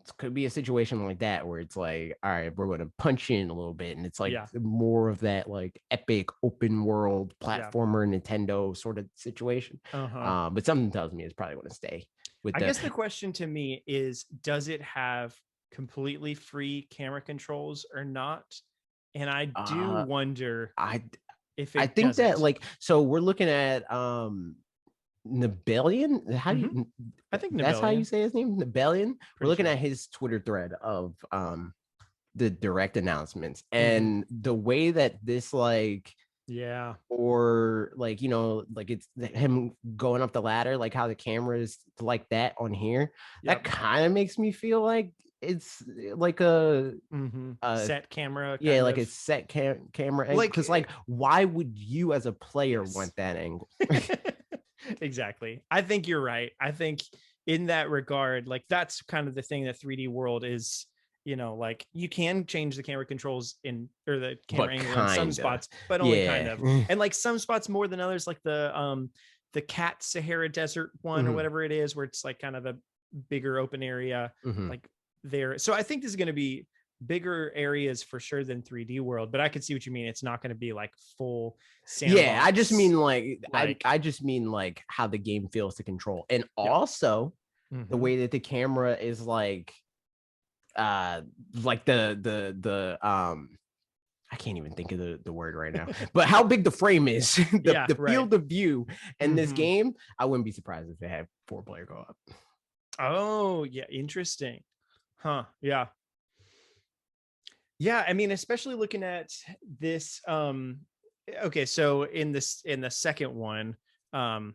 it could be a situation like that where it's like, all right, we're going to punch in a little bit, and it's like more of that like epic open world platformer Nintendo sort of situation. But something tells me it's probably going to stay. I guess the question to me is, does it have completely free camera controls or not? And I do wonder if it think doesn't. that like, so we're looking at Nibelian. How do you? I think Nibelian. That's how you say his name, Nibelian. We're looking at his Twitter thread of the direct announcements, and the way that this like. Yeah. Or like, you know, like it's him going up the ladder, like how the camera is like that on here. That kind of makes me feel like it's like a set camera. Yeah, like a set camera angle. Like, because like, why would you as a player want that angle? Exactly. I think you're right. I think in that regard, like that's kind of the thing that 3D World is. You know, like you can change the camera controls or the camera angle in some spots, but only kind of. And like some spots more than others, like the Cat Sahara Desert one or whatever it is, where it's like kind of a bigger open area, like there. So I think this is going to be bigger areas for sure than 3D World, but I could see what you mean. It's not going to be like full sandbox. Yeah, I just mean like I just mean like how the game feels to control, and also the way that the camera is like the I can't even think of the word right now, but how big the frame is, the field of view in this game, I wouldn't be surprised if it had 4-player co-op. Oh yeah, interesting. Huh. Yeah. Yeah, I mean, especially looking at this okay, so in the second one, after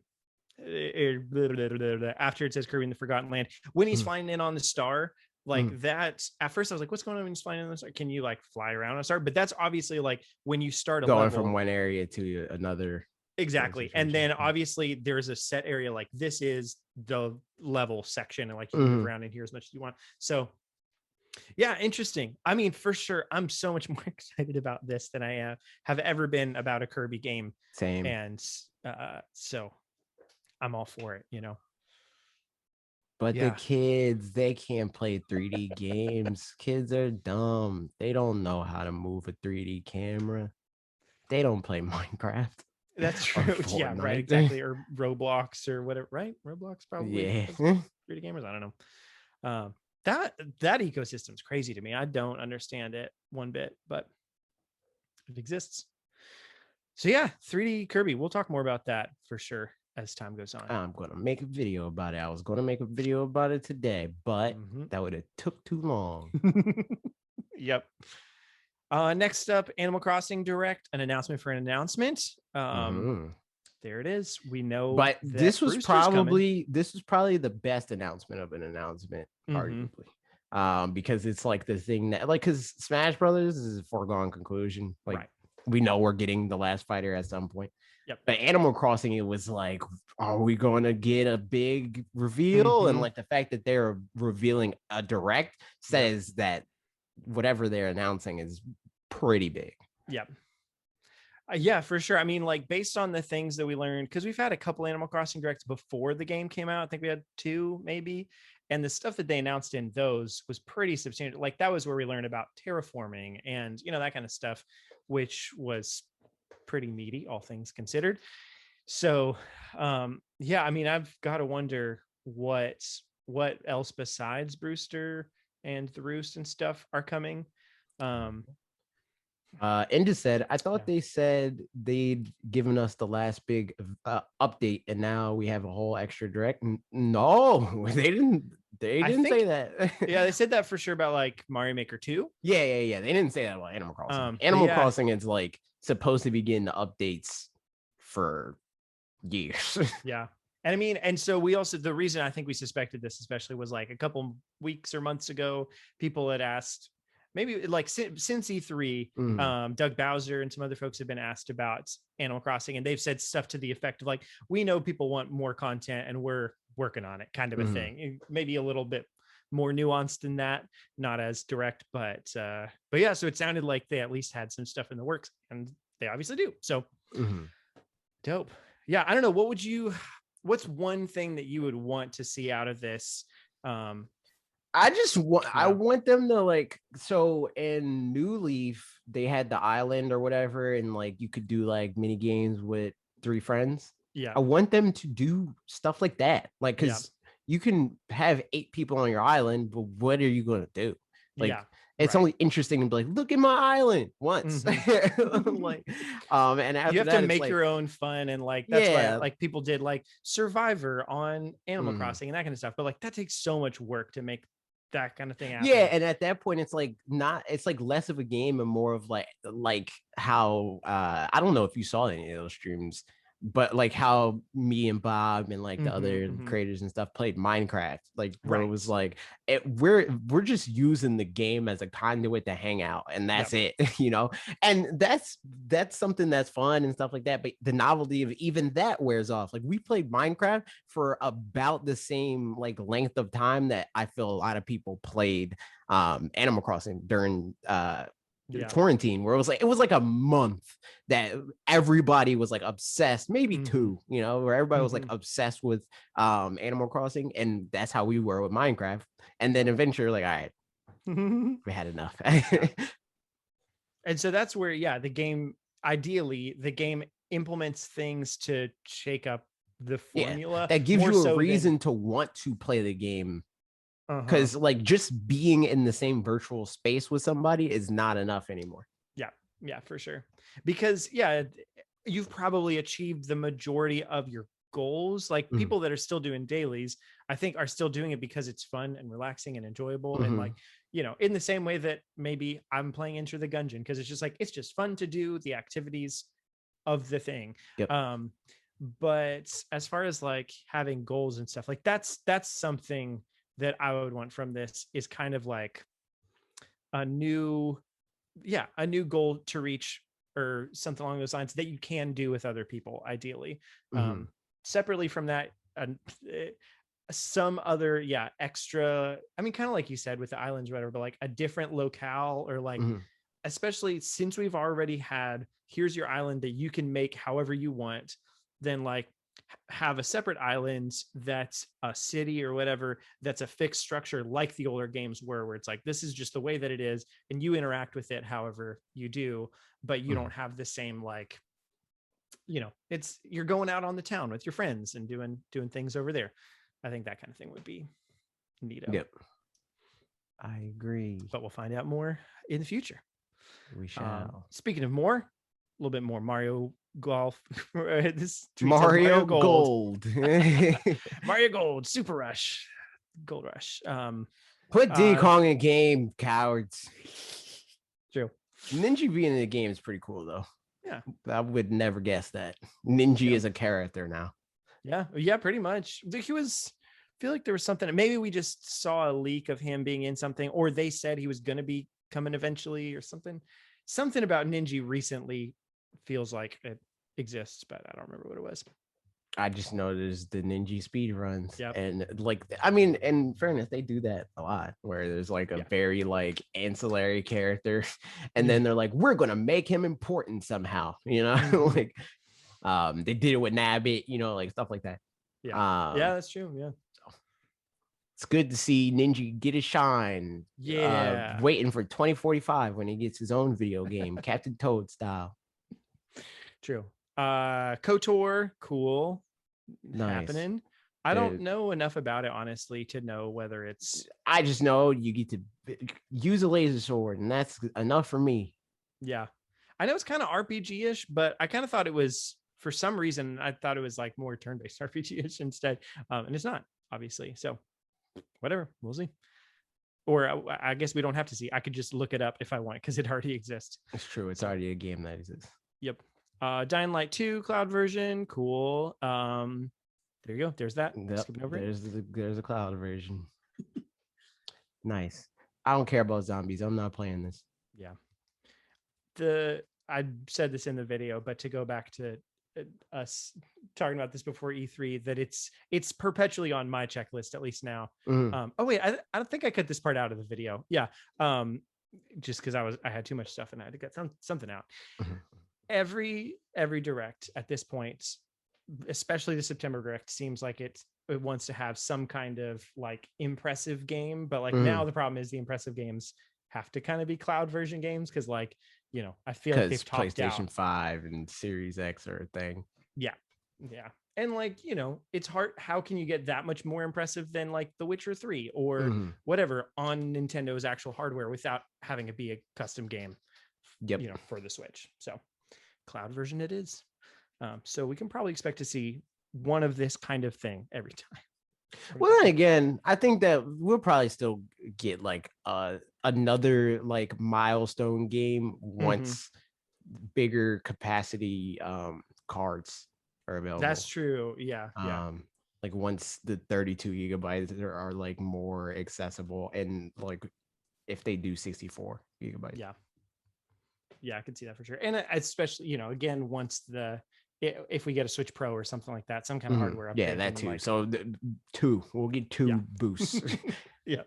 it says Kirby in the Forgotten Land, when he's flying in on the star, like that, at first I was like, what's going on when he's flying in the star? Can you like fly around a star? But that's obviously like when you start going from one area to another. Exactly. And then obviously there's a set area, like this is the level section, and like you can move around in here as much as you want. So yeah, interesting. I mean, for sure, I'm so much more excited about this than I have ever been about a Kirby game. Same. And so I'm all for it, you know. But the kids, they can't play 3D games. Kids are dumb. They don't know how to move a 3D camera. They don't play Minecraft. That's true. Yeah, right. Exactly. Or Roblox or whatever. Right? Roblox probably. Yeah. 3D gamers. I don't know. That ecosystem's crazy to me. I don't understand it one bit, but it exists. So yeah, 3D Kirby. We'll talk more about that for sure as time goes on. I'm gonna make a video about it. I was gonna make a video about it today, but that would have took too long. Yep. Next up, Animal Crossing Direct, an announcement for an announcement. There it is. We know, but this was probably the best announcement of an announcement, arguably, because it's like the thing that, like, because Smash Brothers is a foregone conclusion. Like, we know we're getting the last fighter at some point. Yep. But Animal Crossing, it was like, are we going to get a big reveal? And like the fact that they're revealing a direct says that whatever they're announcing is pretty big. Yep. Yeah, for sure. I mean, like based on the things that we learned, because we've had a couple Animal Crossing directs before the game came out. I think we had 2 maybe. And the stuff that they announced in those was pretty substantial. Like that was where we learned about terraforming and, you know, that kind of stuff, which was pretty meaty, all things considered. So yeah, I mean, I've got to wonder what else besides Brewster and the Roost and stuff are coming. Inda said, I thought they said they'd given us the last big update, and now we have a whole extra direct. No, they didn't. They didn't say that. Yeah, they said that for sure about like Mario Maker 2. Yeah. They didn't say that about Animal Crossing. Animal Crossing is like supposed to be getting the updates for years. Yeah. And I mean, and so we also, the reason I think we suspected this especially was like a couple weeks or months ago, people had asked, maybe like since E3, Doug Bowser and some other folks have been asked about Animal Crossing, and they've said stuff to the effect of like, we know people want more content and we're working on it, kind of a thing. Maybe a little bit more nuanced than that, not as direct, but yeah, so it sounded like they at least had some stuff in the works, and they obviously do. So dope. Yeah, I don't know. What's one thing that you would want to see out of this? I want them to like, so in New Leaf, they had the island or whatever, and like you could do like mini games with 3 friends. Yeah. I want them to do stuff like that. Like, because you can have 8 people on your island, but what are you going to do? Like, it's only interesting to be like, look at my island once. Like, and after you have that, to make like, your own fun, and like that's why like people did like Survivor on Animal Crossing and that kind of stuff. But like that takes so much work to make that kind of thing happen. Yeah, and at that point, it's like it's like less of a game and more of like how I don't know if you saw any of those streams, but like how me and Bob and like the other creators and stuff played Minecraft, like where it was like we're just using the game as a conduit to hang out, and that's it, you know. And that's something that's fun and stuff like that. But the novelty of even that wears off. Like we played Minecraft for about the same like length of time that I feel a lot of people played Animal Crossing during quarantine, where it was like a month that everybody was like obsessed, maybe 2, you know, where everybody was like obsessed with Animal Crossing, and that's how we were with Minecraft. And then eventually, like, all right, we had enough. And so that's where the game, ideally the game implements things to shake up the formula that gives you a reason to want to play the game. Because like just being in the same virtual space with somebody is not enough anymore. Yeah, for sure. Because you've probably achieved the majority of your goals. Like people that are still doing dailies, I think are still doing it because it's fun and relaxing and enjoyable. And like, you know, in the same way that maybe I'm playing Enter the Gungeon, because it's just like, it's just fun to do the activities of the thing. But as far as like having goals and stuff, like that's something that I would want from this, is kind of like a new goal to reach, or something along those lines that you can do with other people, ideally. Separately from that, some other extra, I mean, kind of like you said with the islands or whatever, but like a different locale, or like especially since we've already had, here's your island that you can make however you want, then like have a separate island that's a city or whatever, that's a fixed structure like the older games were, where it's like, this is just the way that it is, and you interact with it however you do, but you don't have the same, like, you know, it's, you're going out on the town with your friends and doing things over there. I think that kind of thing would be neato. Yep, I agree, but we'll find out more in the future. We shall. Speaking of more, a little bit more Mario Golf. Mario Gold. Mario Gold, Super Rush, Gold Rush. Put Diddy Kong in a game, cowards. True. Ninja being in the game is pretty cool, though. Yeah, I would never guess that Ninja is a character now. Yeah, pretty much. He was. I feel like there was something. Maybe we just saw a leak of him being in something, or they said he was going to be coming eventually, or something. Something about Ninja recently feels like it exists, but I don't remember what it was. I just know there's the Ninja speed runs, yep. And like, I mean, in fairness, they do that a lot, where there's like a very like ancillary character, and then they're like, we're gonna make him important somehow, you know. Like they did it with Nabbit, you know, like stuff like that. Yeah, that's true. Yeah, so it's good to see Ninja get a shine. Waiting for 2045 when he gets his own video game, Captain Toad style. True. KOTOR, cool. Nice. Happening. I don't know enough about it, honestly, to know whether it's. I just know you get to use a laser sword, and that's enough for me. Yeah, I know it's kind of RPG-ish, but I kind of thought it was, for some reason, I thought it was like more turn-based RPG-ish instead, and it's not, obviously. So, whatever, we'll see. Or I guess we don't have to see. I could just look it up if I want, because it already exists. It's true. It's already a game that exists. Yep. Dying Light 2 cloud version, cool. There you go. There's that. Yep. There's a cloud version. Nice. I don't care about zombies. I'm not playing this. Yeah. I said this in the video, but to go back to us talking about this before E3, that it's perpetually on my checklist, at least now. Oh wait, I don't think I cut this part out of the video. Yeah. Just because I had too much stuff and I had to get something out. Every direct at this point, especially the September direct, seems like it wants to have some kind of like impressive game, but like now the problem is the impressive games have to kind of be cloud version games, because like, you know, I feel like they've topped PlayStation out. 5 and Series X are a thing. Yeah. And like, you know, it's hard. How can you get that much more impressive than like The Witcher 3 or whatever on Nintendo's actual hardware without having it be a custom game? Yep. You know, for the Switch. So cloud version it is. So we can probably expect to see one of this kind of thing every time. Well, then again, I think that we'll probably still get like another like milestone game once bigger capacity cards are available. That's true. Yeah. Like once the 32 gigabytes are like more accessible, and like if they do 64 gigabytes. Yeah, I can see that for sure. And especially, you know, again, once if we get a Switch Pro or something like that, some kind of hardware update. Yeah, that too. Like, so we'll get two boosts. Yeah.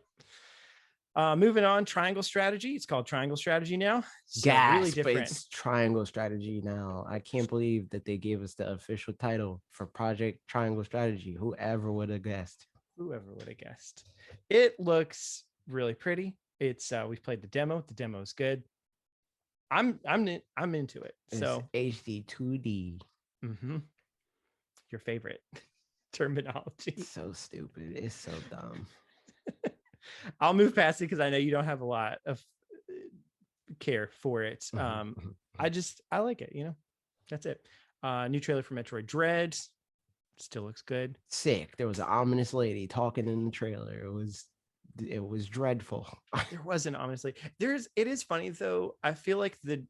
Moving on, Triangle Strategy. It's called Triangle Strategy now. So really different. But it's Triangle Strategy now. I can't believe that they gave us the official title for Project Triangle Strategy. Whoever would have guessed? It looks really pretty. It's we've played the demo. The demo is good. I'm into it. So it's HD 2D. Your favorite terminology. It's so stupid. It's so dumb. I'll move past it because I know you don't have a lot of care for it. I like it, you know. That's it. New trailer for Metroid Dread. Still looks good. Sick. There was an ominous lady talking in the trailer. It was dreadful. There wasn't, honestly. It is funny though. I feel like the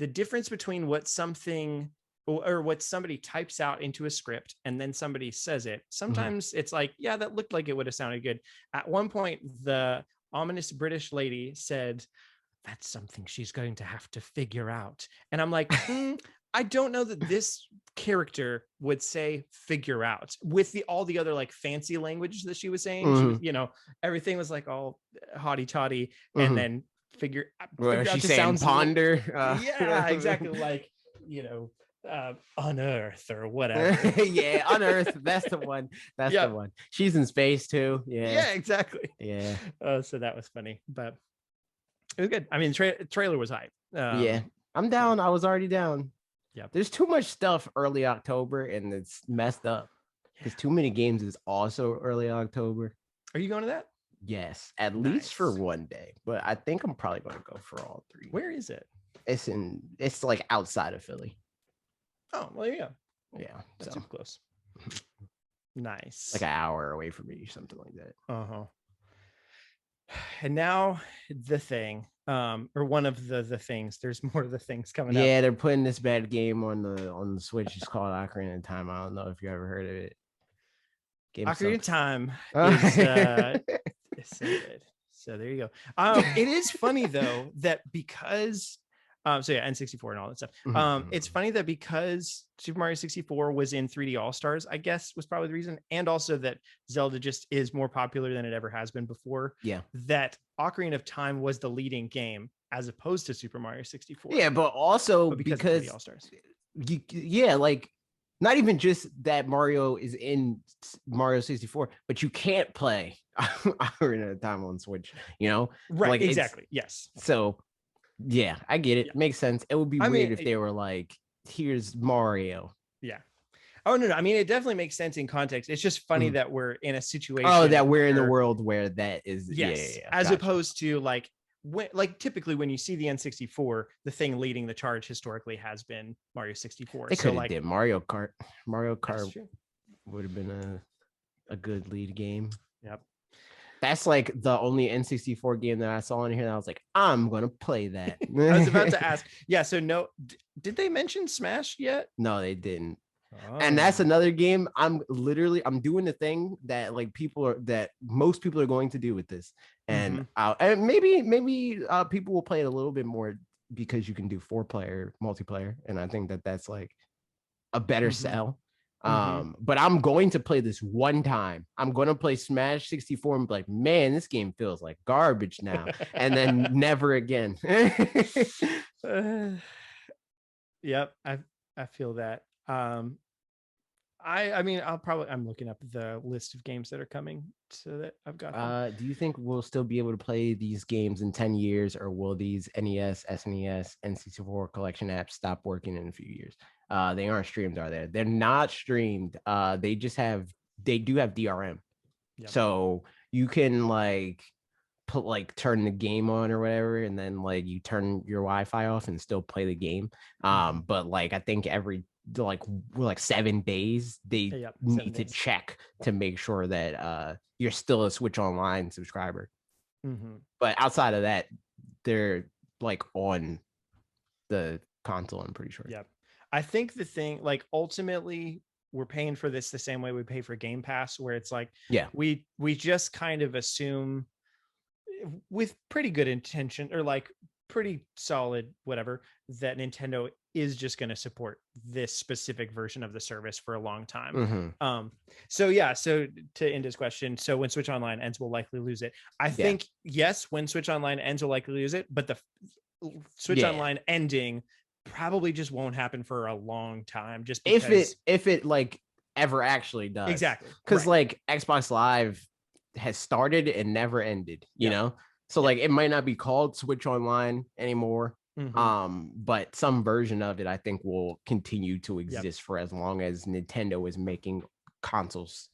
difference between what something or what somebody types out into a script and then somebody says it, sometimes it's like, yeah, that looked like it would have sounded good. At one point, the ominous British lady said, that's something she's going to have to figure out. And I'm like, I don't know that this character would say figure out with all the other like fancy language that she was saying. She was, you know, everything was like all haughty totty, and then figure out she's saying ponder. Yeah, exactly. Like, you know, unearth or whatever. Yeah, unearth. That's the one. That's the one. She's in space too. Yeah, exactly. Yeah. So that was funny, but it was good. I mean, trailer was hype. Yeah, I'm down. I was already down. Yeah, there's too much stuff early October, and it's messed up because too many games is also early October. Are you going to that? Yes, at least for one day, but I think I'm probably going to go for all three. Where is it? It's like outside of Philly. Oh, well, there you go. Yeah, that's super close. Nice. Like an hour away from me, something like that. And now the thing, or one of the things. There's more of the things coming up. Yeah, they're putting this bad game on the Switch. It's called Ocarina of Time. I don't know if you ever heard of it. Ocarina of Time is so good. So there you go. It is funny though that because so yeah, N64 and all that stuff. It's funny that because Super Mario 64 was in 3D All-Stars, I guess was probably the reason, and also that Zelda just is more popular than it ever has been before. Yeah, that Ocarina of Time was the leading game as opposed to Super Mario 64. Yeah, but also because All-Stars. Yeah, like not even just that Mario is in Mario 64, but you can't play Ocarina of Time on Switch. You know, right? Like exactly. Yes. So. Yeah, I get it. Yeah. Makes sense. It would be weird if they were like, here's Mario. Yeah. Oh no, I mean it definitely makes sense in context. It's just funny that we're in a situation. Oh, that we're in the world where that is. Yes, Yeah. as opposed to like typically when you see the N64, the thing leading the charge historically has been Mario 64. They could have did Mario Kart. Mario Kart would have been a good lead game. Yep. That's like the only N64 game that I saw in here that I was like, I'm gonna play that. I was about to ask. Yeah, so no, did they mention Smash yet? No, they didn't. Oh. And that's another game. I'm doing the thing that like most people are going to do with this. And and maybe people will play it a little bit more because you can do 4-player multiplayer. And I think that's like a better sell. But I'm going to play this one time. I'm going to play Smash 64 and be like, man, this game feels like garbage now. And then never again. Yep, I feel that. I mean, I'm looking up the list of games that are coming so that I've got them. Do you think we'll still be able to play these games in 10 years, or will these NES, SNES, N64 collection apps stop working in a few years? They aren't streamed, are they? They're not streamed. They do have DRM. Yep. So you can turn the game on or whatever, and then like you turn your Wi-Fi off and still play the game. But like I think every 7 days they need to check to make sure that you're still a Switch Online subscriber. But outside of that, they're like on the console, I'm pretty sure. Yep. I think the thing, like, ultimately we're paying for this the same way we pay for Game Pass, where it's like, we just kind of assume with pretty good intention or like pretty solid whatever that Nintendo is just going to support this specific version of the service for a long time. So to end his question, so when Switch Online ends, we'll likely lose it. I think yes, when Switch Online ends, we'll likely lose it, but the Switch Online ending probably just won't happen for a long time, just because if it like ever actually does. Exactly. Because like Xbox Live has started and never ended, you know? So like it might not be called Switch Online anymore. But some version of it I think will continue to exist for as long as Nintendo is making consoles.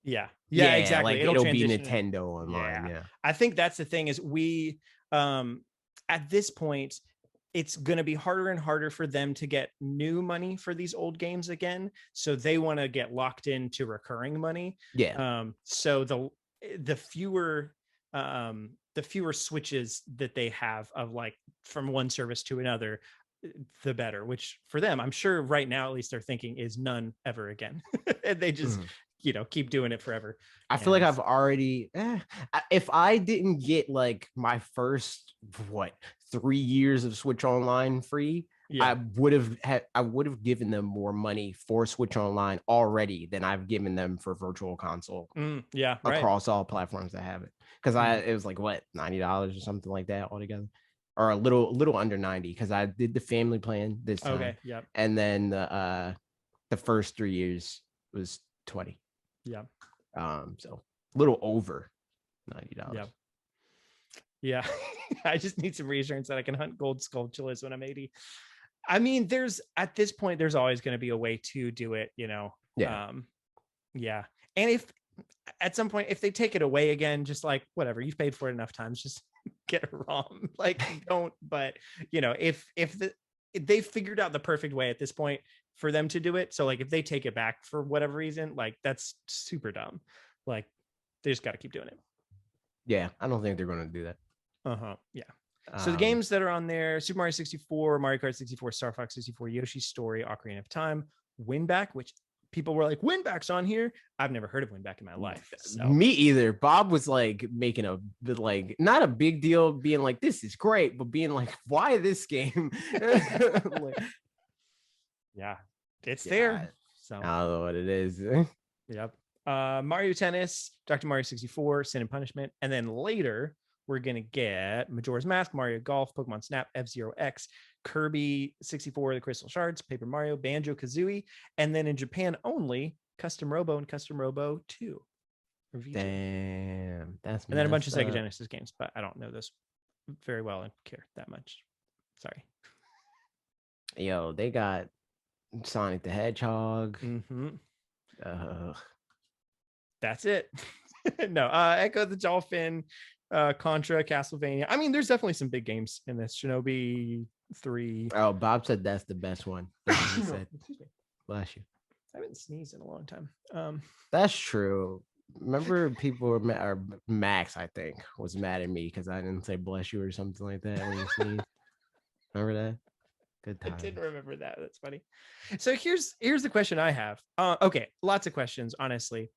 Exactly. Like it'll be Nintendo Online. Yeah. I think that's the thing is we at this point it's going to be harder and harder for them to get new money for these old games again. So they want to get locked into recurring money. So the fewer switches that they have of like from one service to another, the better, which for them, I'm sure right now, at least they're thinking is none ever again. And they just, keep doing it forever. I feel like I've already, if I didn't get like my first, 3 years of Switch Online free, I would have given them more money for Switch Online already than I've given them for Virtual Console. Across all platforms that have it, because it was like $90 or something like that altogether, or a little under 90, because I did the family plan this time. And then the first 3 years was 20. So a little over $90. I just need some reassurance that I can hunt gold skulltulas when I'm 80. I mean, at this point, there's always going to be a way to do it, And if at some point, if they take it away again, just like whatever, you've paid for it enough times, just get a ROM. Like don't, but if they figured out the perfect way at this point for them to do it. So like if they take it back for whatever reason, like that's super dumb. Like they just got to keep doing it. Yeah, I don't think they're going to do that. So the games that are on there: Super Mario 64, Mario Kart 64, Star Fox 64, Yoshi's Story, Ocarina of Time, Winback, which people were like, Winback's on here. I've never heard of Winback in my life. So. Me either. Bob was like making not a big deal, being like, this is great, but being like, why this game? It's there. So I don't know what it is. Mario Tennis, Dr. Mario 64, Sin and Punishment, and then later we're gonna get Majora's Mask, Mario Golf, Pokemon Snap, F-Zero X, Kirby 64, The Crystal Shards, Paper Mario, Banjo-Kazooie, and then in Japan only, Custom Robo and Custom Robo 2. Damn, that's and then a bunch of Sega Genesis games, but I don't know this very well and care that much. Sorry. Yo, they got Sonic the Hedgehog. Mm-hmm. Uh, That's it. No, Echo the Dolphin, Contra, Castlevania. I mean, there's definitely some big games in this. Shinobi 3. oh, Bob said that's the best one. That's what he said. Excuse me. Bless you. I haven't sneezed in a long time. That's true. Remember, people were or Max, I think, was mad at me because I didn't say bless you or something like that when you sneezed. Remember that? Good I time. didn't remember that. That's funny. So here's the question I have. Okay, lots of questions, honestly.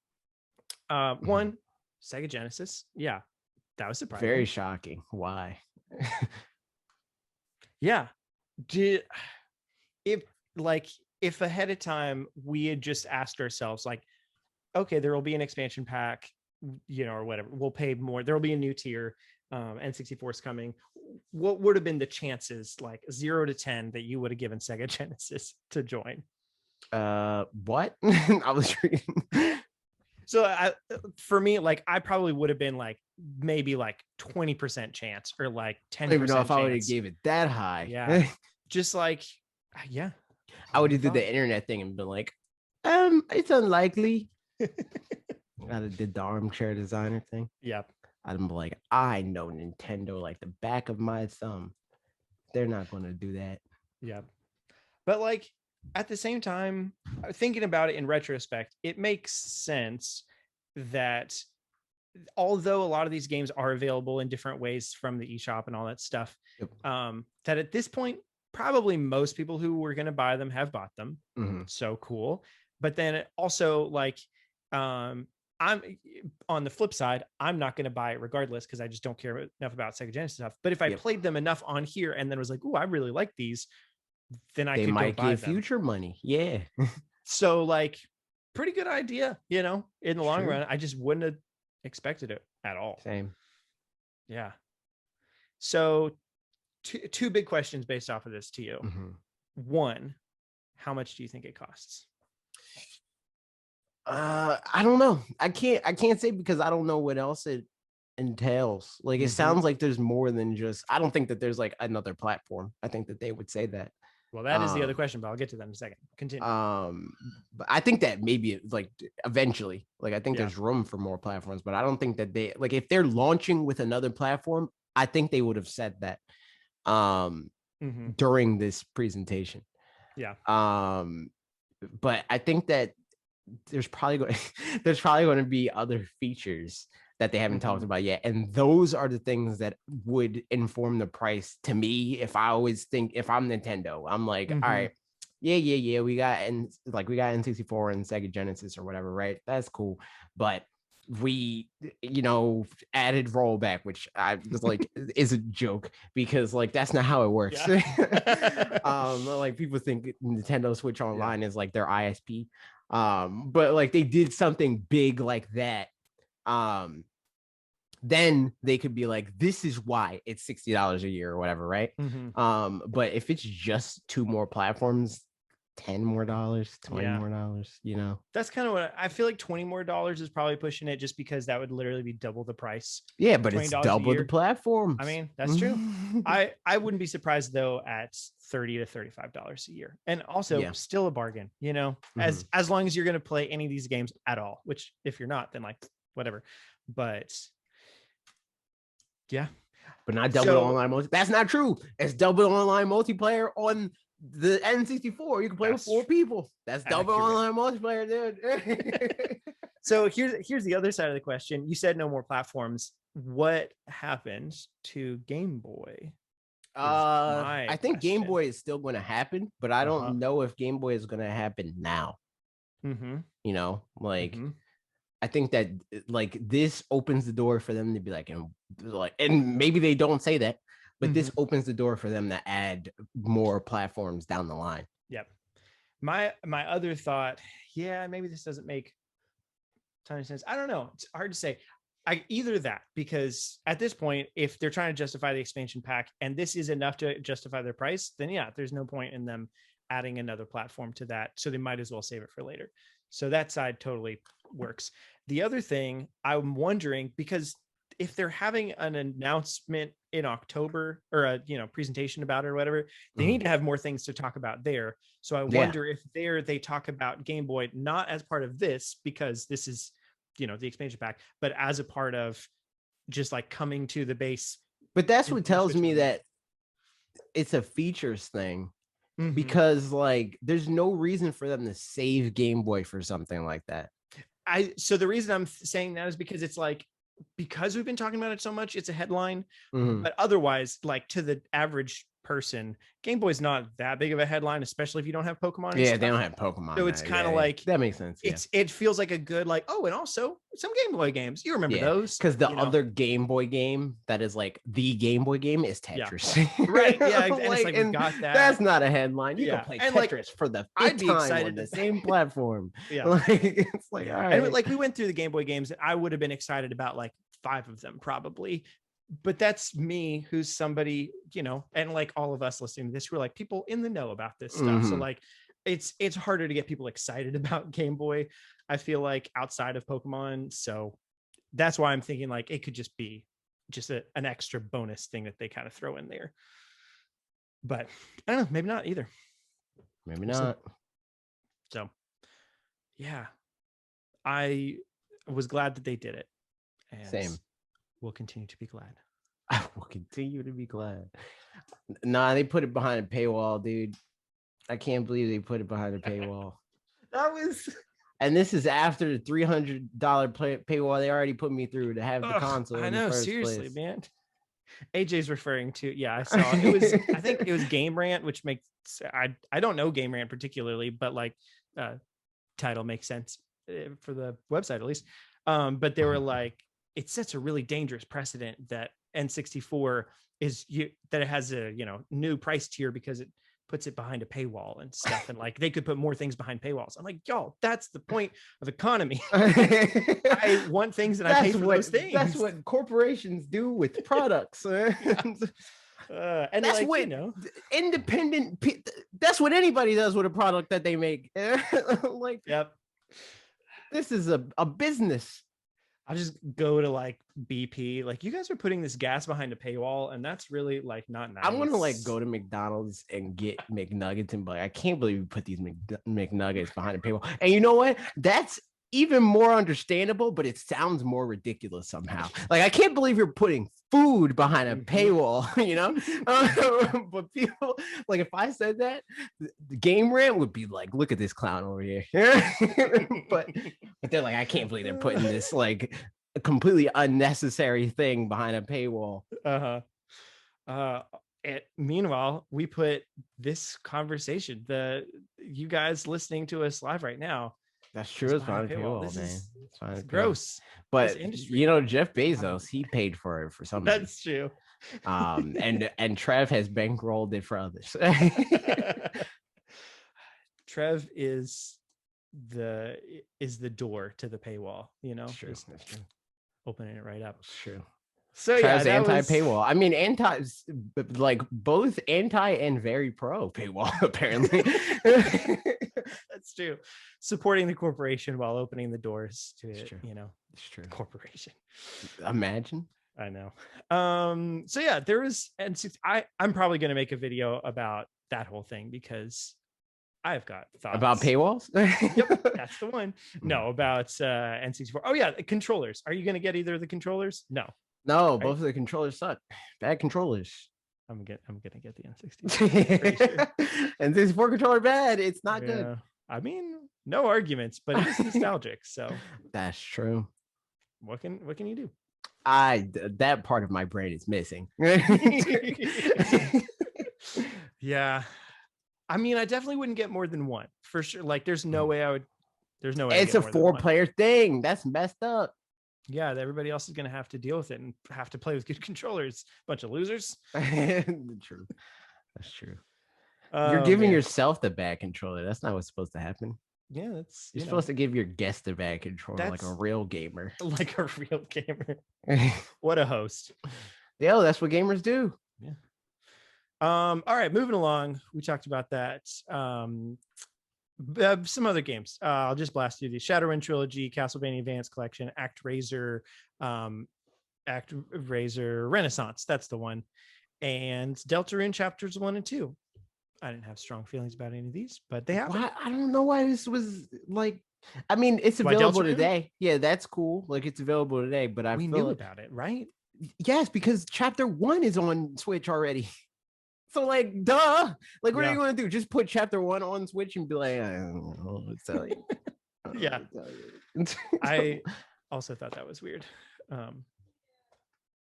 One, Sega Genesis. Yeah, that was surprising. Very shocking. Why? Yeah. If ahead of time we had just asked ourselves, like, okay, there will be an expansion pack, or whatever, we'll pay more, there will be a new tier, N64 is coming, what would have been the chances, like 0 to 10, that you would have given Sega Genesis to join? What? I was reading. So for me, like, I probably would have been like maybe like 20% chance, or like 10%. I don't even know if I would have gave it that high. Yeah. Just like, yeah. I would have did the internet thing and been like, it's unlikely. I did the armchair designer thing. Yep. I'd be like, I know Nintendo like the back of my thumb. They're not going to do that. Yep. But like, at the same time, thinking about it in retrospect, it makes sense that although a lot of these games are available in different ways from the eShop and all that stuff, Yep. That at this point, probably most people who were going to buy them have bought them. Mm-hmm. So cool. But then also, like, I'm on the flip side, I'm not going to buy it regardless because I just don't care enough about Sega Genesis stuff. But if I played them enough on here and then was like, oh, I really like these, then I could might give future money. Yeah. So like, pretty good idea, in the long run. I just wouldn't have expected it at all. Same. Yeah. So two big questions based off of this to you. Mm-hmm. One, how much do you think it costs? I don't know. I can't say because I don't know what else it entails. Like, it sounds like there's more than just, I don't think that there's like another platform. I think that they would say that. Well, that is the other question, but I'll get to that in a second. Continue. But I think that maybe like eventually, like, I think there's room for more platforms, but I don't think that they, like, if they're launching with another platform, I think they would have said that during this presentation. Yeah. But I think that there's probably going to be other features that they haven't talked about yet, and those are the things that would inform the price to me. If I always think, if I'm Nintendo, I'm like, all right, yeah, we got N64 and Sega Genesis or whatever, right? That's cool, but we added rollback, which I was like is a joke, because like that's not how it works. Like, people think Nintendo Switch Online is like their ISP, but like they did something big like that, then they could be like, this is why it's $60 a year or whatever, right? But if it's just 2 more platforms, $10 more, $20 more, that's kind of what I feel like. $20 more is probably pushing it, just because that would literally be double the price. Yeah, but it's double the platform. I mean, that's true. I wouldn't be surprised though at $30 to $35 a year, and also still a bargain, as long as you're going to play any of these games at all, which if you're not, then like whatever. But yeah, but not double online multiplayer. That's not true. It's double online multiplayer on the N64. You can play with 4 people. That's double online multiplayer, dude. So here's the other side of the question. You said no more platforms. What happened to Game Boy? I think Game Boy is still going to happen, but I don't know if Game Boy is going to happen now. I think that like this opens the door for them to be like, and maybe they don't say that, but this opens the door for them to add more platforms down the line. Yep. My other thought, maybe this doesn't make a ton of sense. I don't know. It's hard to say. Either that, because at this point, if they're trying to justify the expansion pack and this is enough to justify their price, then there's no point in them adding another platform to that. So they might as well save it for later. So that side totally works. The other thing I'm wondering, because if they're having an announcement in October or a presentation about it or whatever, they need to have more things to talk about there. So I wonder if they talk about Game Boy not as part of this, because this is the expansion pack, but as a part of just like coming to the base. But that's what tells me that it's a features thing, because like there's no reason for them to save Game Boy for something like that. So the reason I'm saying that is because it's like, because we've been talking about it so much, it's a headline, but otherwise, like to the average person, Game Boy's not that big of a headline, especially if you don't have Pokemon. They don't have Pokemon. So it's kind of like, that makes sense. It feels like a good, like, oh, and also some Game Boy games. You remember those? Because the other Game Boy game that is like the Game Boy game is Tetris. Right. Yeah. And it's like, we got that. That's not a headline. You can play Tetris for the fifth time on the same platform. It's like, all right. And like we went through the Game Boy games, and I would have been excited about like 5 of them probably. But that's me, who's somebody, and like all of us listening to this, we're like people in the know about this stuff. So like it's harder to get people excited about Game Boy, I feel like, outside of Pokemon. So that's why I'm thinking like it could just be an extra bonus thing that they kind of throw in there. But I don't know, maybe not either. Maybe not. So yeah, I was glad that they did it. And same. We'll continue to be glad. I will continue to be glad. Nah, they put it behind a paywall, dude. I can't believe they put it behind a paywall. And this is after the $300 paywall they already put me through to have the console. I know, seriously, man. AJ's referring to, I saw it was, I think it was Game Rant, which makes, I don't know Game Rant particularly, but like title makes sense for the website at least. But they were like, it sets a really dangerous precedent that N64 that it has a new price tier because it puts it behind a paywall and stuff, and like they could put more things behind paywalls. I'm like, y'all, that's the point of economy. I want things and I pay for those things. That's what corporations do with products. And that's like, what independent. That's what anybody does with a product that they make. Like, this is a business. I'll just go to like BP, like, you guys are putting this gas behind a paywall, and that's really like not nice. I'm gonna like go to McDonald's and get McNuggets and be like, I can't believe we put these McNuggets behind a paywall. And you know what? That's even more understandable, but it sounds more ridiculous somehow. Like, I can't believe you're putting food behind a paywall, but people, like, if I said that, the Game Rant would be like, look at this clown over here. but they're like, I can't believe they're putting this like a completely unnecessary thing behind a paywall. Meanwhile, we put this conversation, you guys listening to us live right now, that's true. It's fine. It's gross. But Jeff Bezos, he paid for it for some reason. That's true. And Trev has bankrolled it for others. Trev is the door to the paywall. That's true. Opening it right up. That's true. So Trev's anti-paywall. I mean, like both anti and very pro paywall, apparently. That's true. Supporting the corporation while opening the doors to it's true. the corporation. Imagine. I know. So yeah, there was, and I'm probably going to make a video about that whole thing because I've got thoughts about paywalls. Yep, that's the one. No, about N64. Oh yeah, controllers. Are you going to get either of the controllers? No, both of the controllers suck. Bad controllers. I'm gonna get the N64. N64 controller bad. It's not good. I mean, no arguments, but it's nostalgic. So that's true. What can you do? That part of my brain is missing. Yeah. I mean, I definitely wouldn't get more than one for sure. Like, there's no way I would. There's no way. It's a 4-player thing. That's messed up. Yeah, everybody else is going to have to deal with it and have to play with good controllers. Bunch of losers. True. That's true. You're giving yourself the bad controller. That's not what's supposed to happen. Yeah, that's you're supposed to give your guest a bad controller, like a real gamer. Like a real gamer. What a host. Yeah, that's what gamers do. Yeah. All right, moving along. We talked about that. Some other games. I'll just blast through these: Shadowrun Trilogy, Castlevania Advance Collection, ActRaiser, ActRaiser Renaissance. That's the one. And Deltarune chapters 1 and 2. I didn't have strong feelings about any of these, but they happen. Why? I don't know why this was like. I mean, it's available today. Yeah, that's cool. Like it's available today, but we knew about it, right? Yes, because chapter 1 is on Switch already. So like, duh. Like, what are you going to do? Just put chapter 1 on Switch and be like, I don't know what to tell you. Yeah. I also thought that was weird.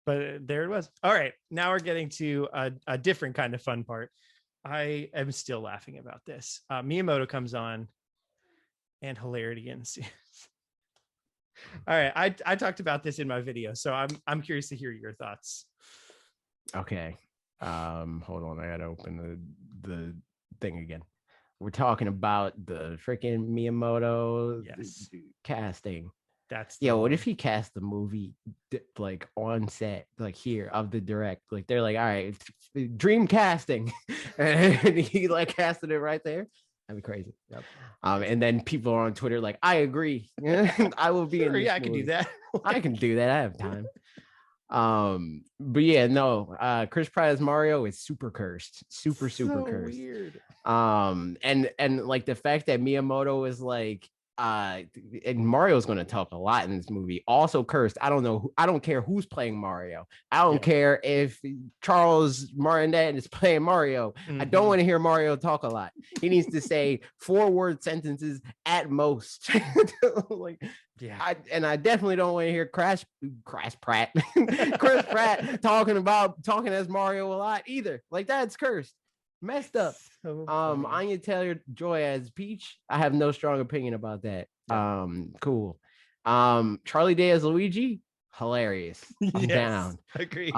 But there it was. All right. Now we're getting to a different kind of fun part. I am still laughing about this. Miyamoto comes on and hilarity ensues. All right. I talked about this in my video, so I'm curious to hear your thoughts. Okay. Hold on. I gotta open the thing again. We're talking about the freaking Miyamoto casting. That's what if he cast the movie like on set, like here of the direct? Like they're like, all right, dream casting, and he like casted it right there. That'd be crazy. Yep. And then people are on Twitter like, I agree. I will be in this I can do that. I can do that. I have time. But yeah, no, Chris Pratt as Mario is super cursed, super cursed. Weird. And like the fact that Miyamoto is like, and Mario's going to talk a lot in this movie, also cursed. I don't care who's playing Mario. I don't care if Charles Martinet is playing Mario. I don't want to hear Mario talk a lot. He needs to say 4-word sentences at most. Like, I definitely don't want to hear Chris Pratt talking as Mario a lot either. Like, that's cursed. Messed up. So Anya Taylor-Joy as Peach. I have no strong opinion about that. Cool. Charlie Day as Luigi. Hilarious. I'm down. Agree.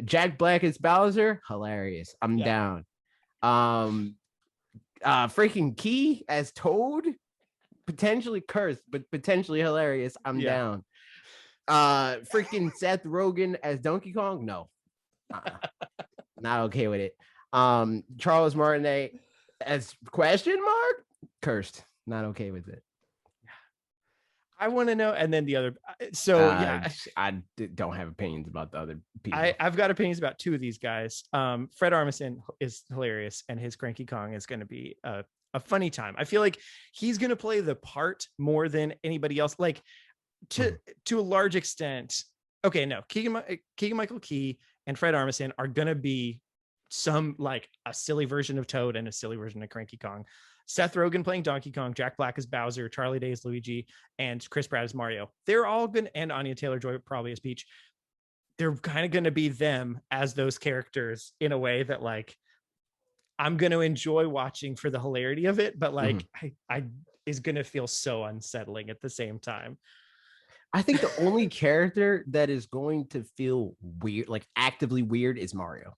Jack Black as Bowser. Hilarious. I'm down. Freaking Key as Toad. Potentially cursed, but potentially hilarious. I'm down. Freaking Seth Rogen as Donkey Kong. No. Not okay with it. Charles Martinet as ? Cursed. Not okay with it. I want to know. And then the other. I don't have opinions about the other people. I've got opinions about 2 of these guys. Fred Armisen is hilarious, and his Cranky Kong is going to be a funny time. I feel like he's going to play the part more than anybody else. Like to a large extent. Okay, no, Keegan-Michael Key and Fred Armisen are going to be some like a silly version of Toad and a silly version of Cranky Kong. Seth Rogen playing Donkey Kong, Jack Black as Bowser, Charlie Day as Luigi, and Chris Pratt as Mario. They're all good, and Anya Taylor-Joy probably as Peach. They're kind of going to be them as those characters in a way that like I'm going to enjoy watching for the hilarity of it, but like I is going to feel so unsettling at the same time. I think the only character that is going to feel weird, like actively weird, is Mario.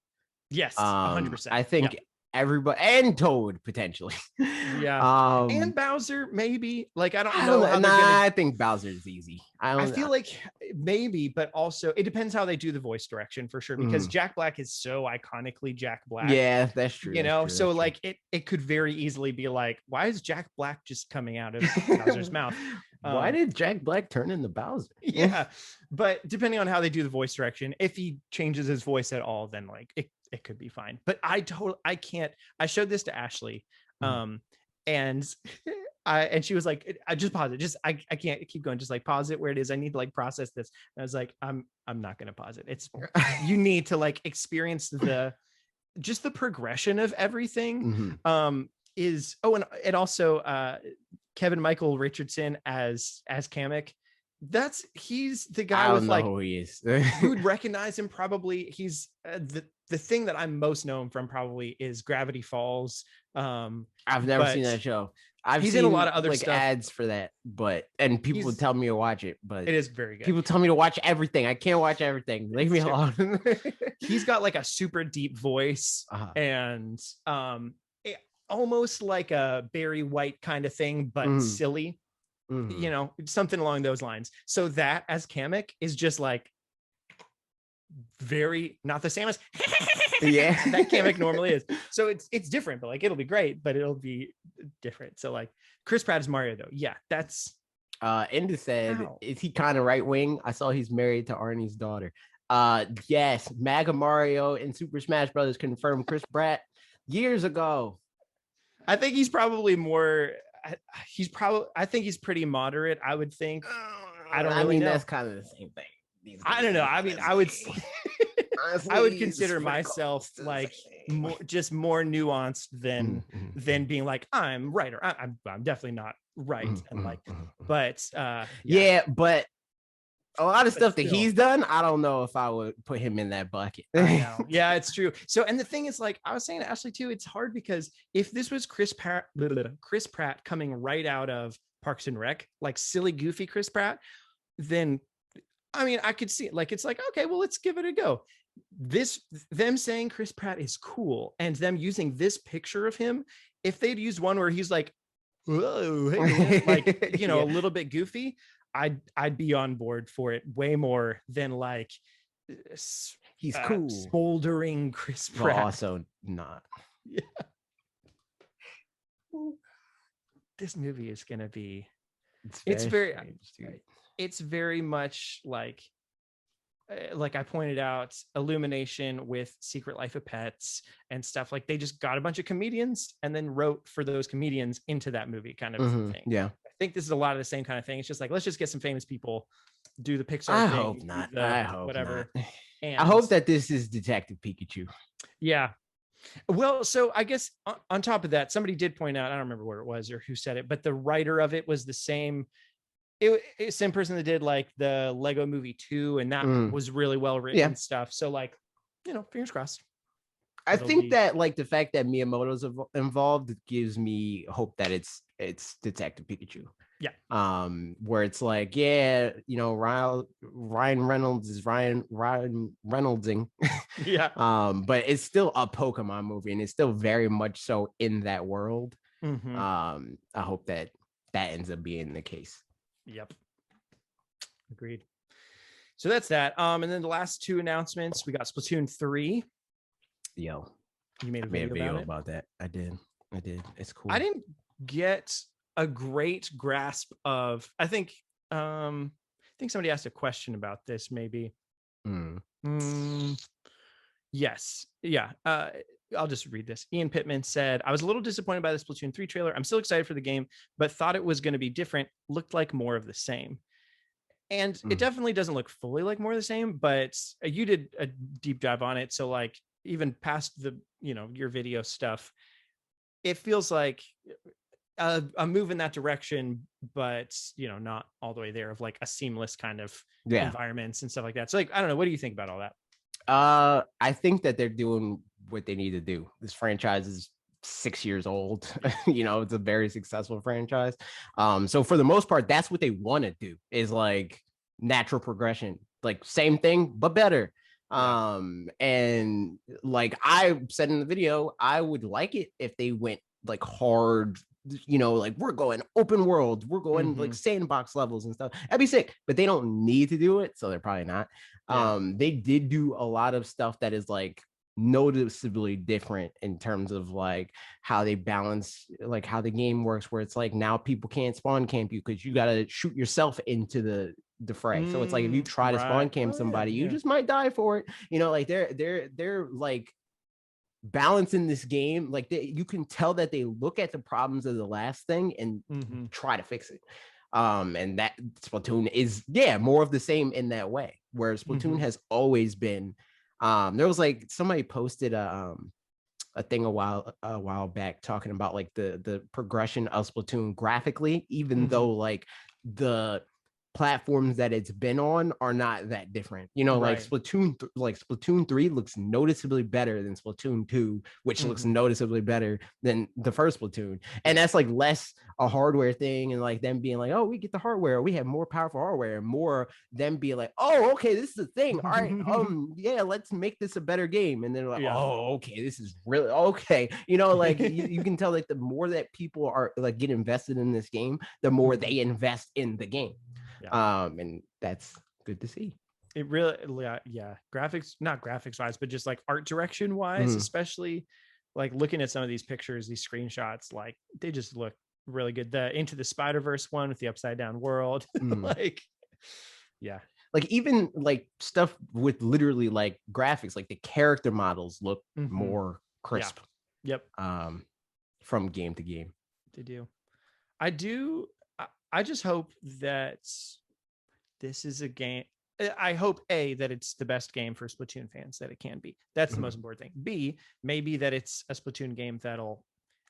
Yes, 100%. I think everybody, and Toad potentially. And Bowser maybe. Like I don't know. I think Bowser's easy. I feel like maybe, but also it depends how they do the voice direction for sure. Because Jack Black is so iconically Jack Black. Yeah, that's true. So like it could very easily be like, why is Jack Black just coming out of Bowser's mouth? Why did Jack Black turn into Bowser? But depending on how they do the voice direction, if he changes his voice at all, then like it could be fine. But I can't. I showed this to Ashley, and she was like, I just pause it. I can't keep going. Just like pause it where it is. I need to like process this. And I was like, I'm not gonna pause it. It's you need to like experience the progression of everything. And also Kevin Michael Richardson as Kamek. He's the guy with like who he is. You would recognize him probably. He's the thing that I'm most known from probably is Gravity Falls. I've never seen that show. He's in a lot of other stuff. Ads for that, and people tell me to watch it, but it is very good. People tell me to watch everything. I can't watch everything. Leave me alone. He's got like a super deep voice and almost like a Barry White kind of thing, but silly. Something along those lines. So that as Kamek is just like very not the same as that Kamek normally is. So it's different, but like it'll be great, but it'll be different. So like Chris Pratt as Mario though, that's Inda said, How? is he kind of right wing? I saw he's married to Arnie's daughter. Yes, MAGA Mario and Super Smash Brothers confirmed Chris Pratt years ago. I think he's probably more. I think he's pretty moderate. I would think. I don't really know. That's kind of the same thing. I don't know. I mean, I would. Honestly, I would consider myself like more nuanced than being like I'm right or I'm definitely not right and like, but but a lot of stuff that he's done, I don't know if I would put him in that bucket. I know. Yeah, it's true. So, and the thing is, like I was saying to Ashley too, it's hard because if this was Chris Pratt coming right out of Parks and Rec, like silly, goofy Chris Pratt, then I mean, I could see it. Like, it's like, okay, well, let's give it a go. Them saying Chris Pratt is cool and them using this picture of him, if they'd used one where he's like, whoa, hey, like, you know, a little bit goofy, I'd be on board for it way more than like he's cool smoldering Chris Pratt. Well, also not. Yeah. This movie is gonna be. It's very much like I pointed out, Illumination with Secret Life of Pets and stuff. Like they just got a bunch of comedians and then wrote for those comedians into that movie kind of thing. Yeah. I think this is a lot of the same kind of thing. It's just like, let's just get some famous people, do the Pixar I thing. Hope not. I hope whatever. Not. And I hope that this is Detective Pikachu. Yeah. Well, so I guess on top of that, somebody did point out, I don't remember where it was or who said it, but the writer of it was the same. Same person that did like the Lego Movie 2, and that was really well written and stuff. So like, you know, fingers crossed. I think that like the fact that Miyamoto's involved gives me hope that it's Detective Pikachu. Yeah. Where it's like, yeah, you know, Ryan Reynolds is Ryan Reynoldsing. Yeah. But it's still a Pokemon movie and it's still very much so in that world. I hope that ends up being the case. Yep. Agreed. So that's that. And then the last two announcements, we got Splatoon 3. Yo, you made a video about that. I did. It's cool. I didn't get a great grasp of, I think somebody asked a question about this maybe. Yes. Yeah. I'll just read this. Ian Pittman said, I was a little disappointed by the Splatoon 3 trailer. I'm still excited for the game, but thought it was going to be different. Looked like more of the same. And it definitely doesn't look fully like more of the same, but you did a deep dive on it. So like even past the, you know, your video stuff, it feels like a move in that direction, but you know, not all the way there, of like a seamless kind of environments and stuff like that. So like, I don't know. What do you think about all that? I think that they're doing what they need to do. This franchise is 6 years old. You know, it's a very successful franchise. So for the most part, that's what they want to do, is like natural progression, like same thing but better. And like I said in the video, I would like it if they went like hard, you know, like we're going open world, we're going like sandbox levels and stuff. That'd be sick, but they don't need to do it, so they're probably not. They did do a lot of stuff that is like noticeably different in terms of like how they balance, like how the game works, where it's like now people can't spawn camp you because you got to shoot yourself into the fray. So it's like if you try to spawn camp somebody, you just might die for it. You know, like they're like balancing this game. Like you can tell that they look at the problems of the last thing and try to fix it. And that Splatoon is more of the same in that way, where Splatoon has always been. There was like somebody posted a thing a while back talking about like the progression of Splatoon graphically, even though like the platforms that it's been on are not that different. You know, like Splatoon 3 looks noticeably better than Splatoon 2, which looks noticeably better than the first Splatoon. And that's like less a hardware thing and like them being like, oh, we get the hardware, we have more powerful hardware, and more them being like, oh, okay, this is the thing. All right, let's make this a better game. And then like, oh, okay, this is really okay. You know, like you can tell like the more that people are like get invested in this game, the more they invest in the game. And that's good to see. It really, graphics, not graphics wise, but just like art direction wise, especially like looking at some of these pictures, these screenshots, like they just look really good. The Into the Spider-Verse one with the upside down world. Like, yeah. Like even like stuff with literally like graphics, like the character models look more crisp. Yeah. Yep. From game to game. They do. I just hope that this is a game. I hope that it's the best game for Splatoon fans that it can be. That's the most important thing. B, maybe that it's a Splatoon game that'll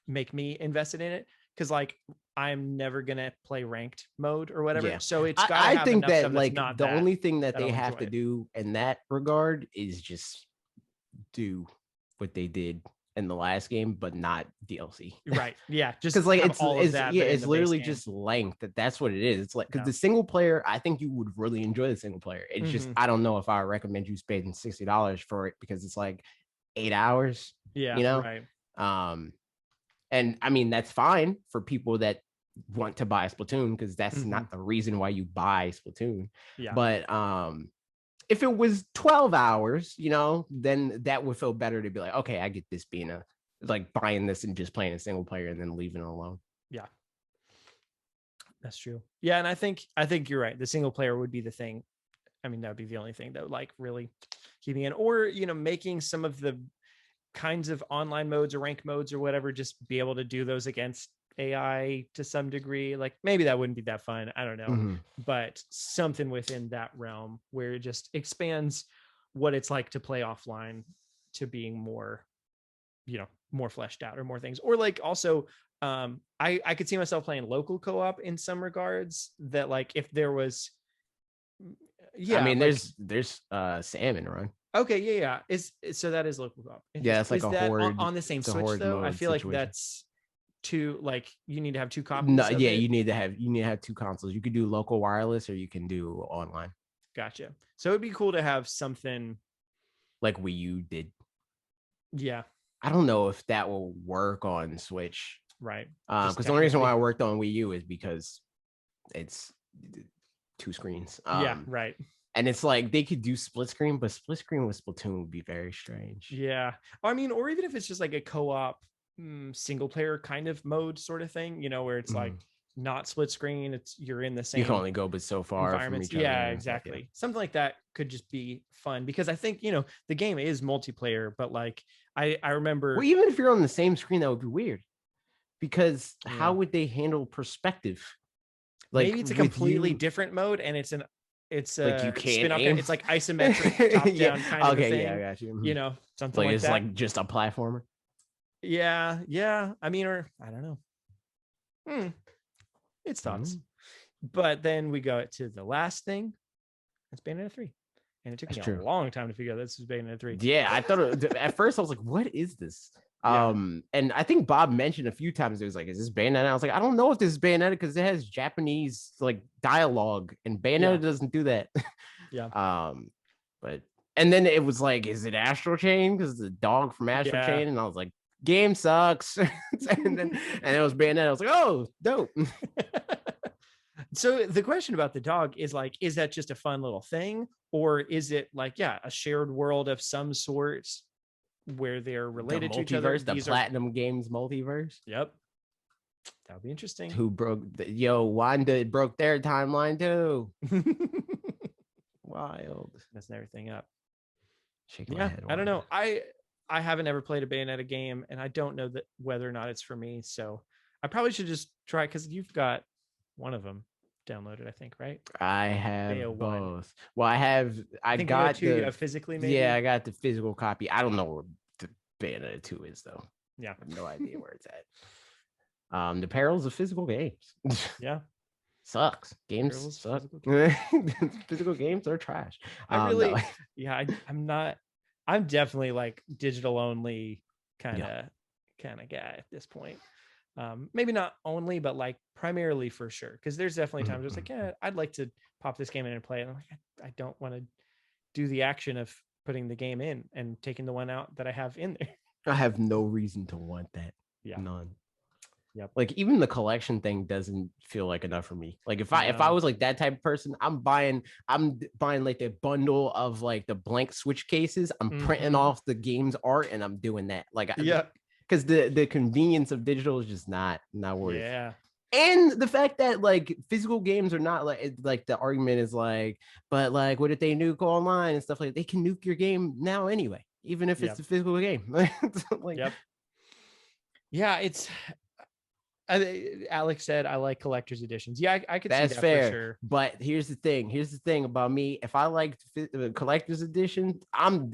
make me invested in it, because like I'm never gonna play ranked mode or whatever. Yeah. So it's got. I think that like the only thing that they have to do in that regard is just do what they did in the last game, but not DLC. Right. Yeah. Just because like it's literally just length. That's what it is. It's like because the single player, I think you would really enjoy the single player. It's just I don't know if I recommend you spending $60 for it, because it's like 8 hours. Yeah. You know. Right. And I mean that's fine for people that want to buy Splatoon, because that's not the reason why you buy Splatoon. Yeah. But if it was 12 hours, you know, then that would feel better to be like, okay, I get this being like buying this and just playing a single player and then leaving it alone. Yeah. That's true. Yeah. And I think you're right. The single player would be the thing. I mean, that would be the only thing that would like really keep me in, or, you know, making some of the kinds of online modes or rank modes or whatever, just be able to do those against AI to some degree. Like maybe that wouldn't be that fun, I don't know, but something within that realm where it just expands what it's like to play offline to being more, you know, more fleshed out or more things. Or like also I could see myself playing local co-op in some regards, that like if there was I mean like, there's Salmon Run. Okay, yeah. So that is local co-op. Yeah, it's like is a that horde on the same Switch though. I feel like that's two, like you need to have two copies. No, yeah, you need to have two consoles. You could do local wireless or you can do online. Gotcha. So it'd be cool to have something like Wii U did. Yeah. I don't know if that will work on Switch. Right. Because the only reason why I worked on Wii U is because it's 2 screens. Yeah, right. And it's like they could do split screen, but split screen with Splatoon would be very strange. Yeah. I mean, or even if it's just like a co-op single player kind of mode sort of thing, you know, where it's like not split screen, it's you're in the same. You can only go but so far from each other. Yeah, exactly. Yeah. Something like that could just be fun, because I think, you know, the game is multiplayer, but like I remember. Well, even if you're on the same screen, that would be weird, because how would they handle perspective? Like maybe it's a completely different mode, and it's like you can't aim. It's like isometric top down kind of thing. Yeah, I got you. You know, something like it's that. Like just a platformer. Yeah. I mean, or I don't know. It's thoughts. But then we go to the last thing. It's Bayonetta 3. And it took me a long time to figure out this was Bayonetta 3. Yeah, I thought at first I was like, what is this? And I think Bob mentioned a few times, it was like, is this Bayonetta? I was like, I don't know if this is Bayonetta, because it has Japanese like dialogue, and Bayonetta doesn't do that. But and then it was like, is it Astral Chain? Because the dog from Astral Chain, and I was like, game sucks. and it was Bayonetta. I was like, oh, dope. So the question about the dog is like, is that just a fun little thing, or is it like, a shared world of some sort where they're related to each other? The Platinum Games multiverse. Yep. That would be interesting. Who broke Wanda broke their timeline too. Wild. Messing everything up. Shaking my head. I don't know. I haven't ever played a Bayonetta game, and I don't know that whether or not it's for me. So I probably should just try, because you've got one of them downloaded, I think, right? I have AO1. both. Well, I got you have physically, maybe. Yeah, I got the physical copy. I don't know where the Bayonetta 2 is though. Yeah, I have no idea where it's at. The perils of physical games. Yeah. Sucks. Games suck. Physical games are trash. I'm definitely like digital only kind of guy at this point. Maybe not only, but like primarily for sure, because there's definitely times where it's like, I'd like to pop this game in and play it. I'm like, I don't want to do the action of putting the game in and taking the one out that I have in there. I have no reason to want that. Yeah. None. Yep. Like even the collection thing doesn't feel like enough for me. Like if I was like that type of person, I'm buying like the bundle of like the blank Switch cases. I'm printing off the game's art and I'm doing that. Like because the convenience of digital is just not worth. Yeah. And the fact that like physical games are not like the argument is like, but like, what if they nuke online and stuff like that? They can nuke your game now anyway, even if it's a physical game. Like, yeah, it's. Alex said, "I like collector's editions." Yeah, I could see that fair. for sure. But here's the thing about me: if I like the collector's edition, I'm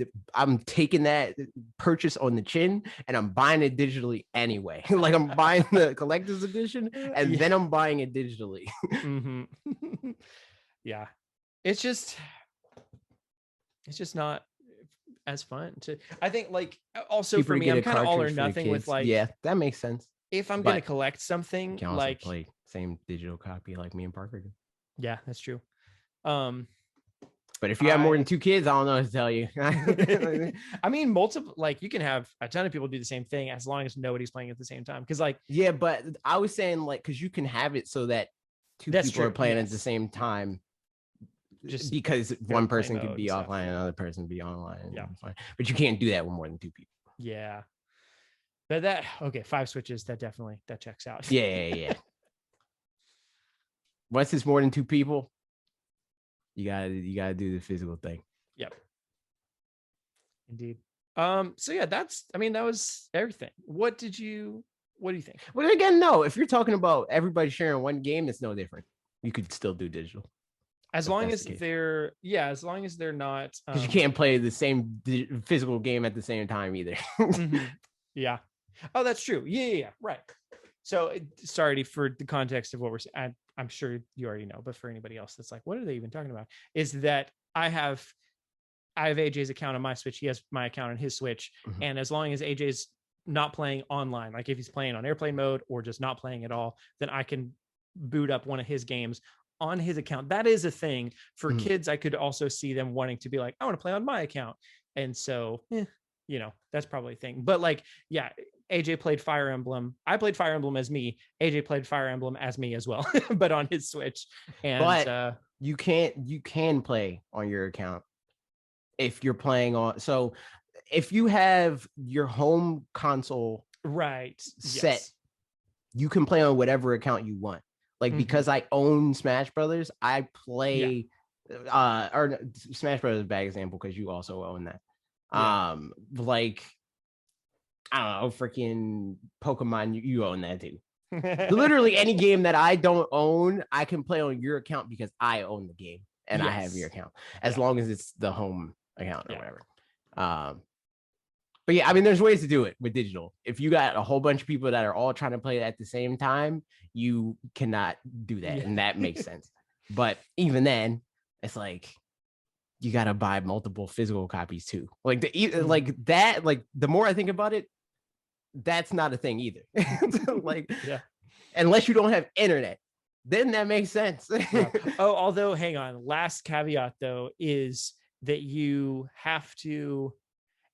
taking that purchase on the chin and I'm buying it digitally anyway. Like I'm buying the collector's edition and then I'm buying it digitally. Yeah, it's just not as fun to. I think like also Cheaper for me, I'm kind of all or nothing with like. Yeah, that makes sense. If I'm gonna collect something, you can also like play same digital copy like me and Parker do. Yeah, that's true. But if you have more than 2 kids, I don't know what to tell you. I mean, multiple, like you can have a ton of people do the same thing as long as nobody's playing at the same time. Cause like, yeah, but I was saying like, cause you can have it so that 2 people are playing at the same time. Just because one person could be offline and another person be online. Yeah. But you can't do that with more than 2 people. Yeah. But 5 switches, that checks out. Yeah. Once it's more than 2 people, you gotta do the physical thing. Yep. Indeed. So yeah, that was everything. What do you think? Well, again, no, if you're talking about everybody sharing one game, it's no different. You could still do digital. As long as they're not, because you can't play the same physical game at the same time either. Yeah. Oh, that's true. Yeah. Right. So sorry for the context of what we're saying. I'm sure you already know, but for anybody else that's like, what are they even talking about? Is that I have AJ's account on my Switch. He has my account on his Switch. And as long as AJ's not playing online, like if he's playing on airplane mode or just not playing at all, then I can boot up one of his games on his account. That is a thing for kids. I could also see them wanting to be like, I want to play on my account. And so, that's probably a thing. But like, yeah, AJ played Fire Emblem. I played Fire Emblem as me. AJ played Fire Emblem as me as well, but on his Switch. And but you can play on your account if you're playing on. So if you have your home console set, you can play on whatever account you want. Like because I own Smash Brothers, I play or Smash Brothers is a bad example because you also own that. Like I don't know, freaking Pokemon, you own that too. Literally any game that I don't own, I can play on your account because I own the game and I have your account, as long as it's the home account or whatever. But yeah, I mean, there's ways to do it with digital. If you got a whole bunch of people that are all trying to play at the same time, you cannot do that, and that makes sense. But even then, it's like you gotta buy multiple physical copies too. Like like that. Like the more I think about it, that's not a thing either. Like, unless you don't have internet, then that makes sense. Oh, although hang on, last caveat though is that you have to.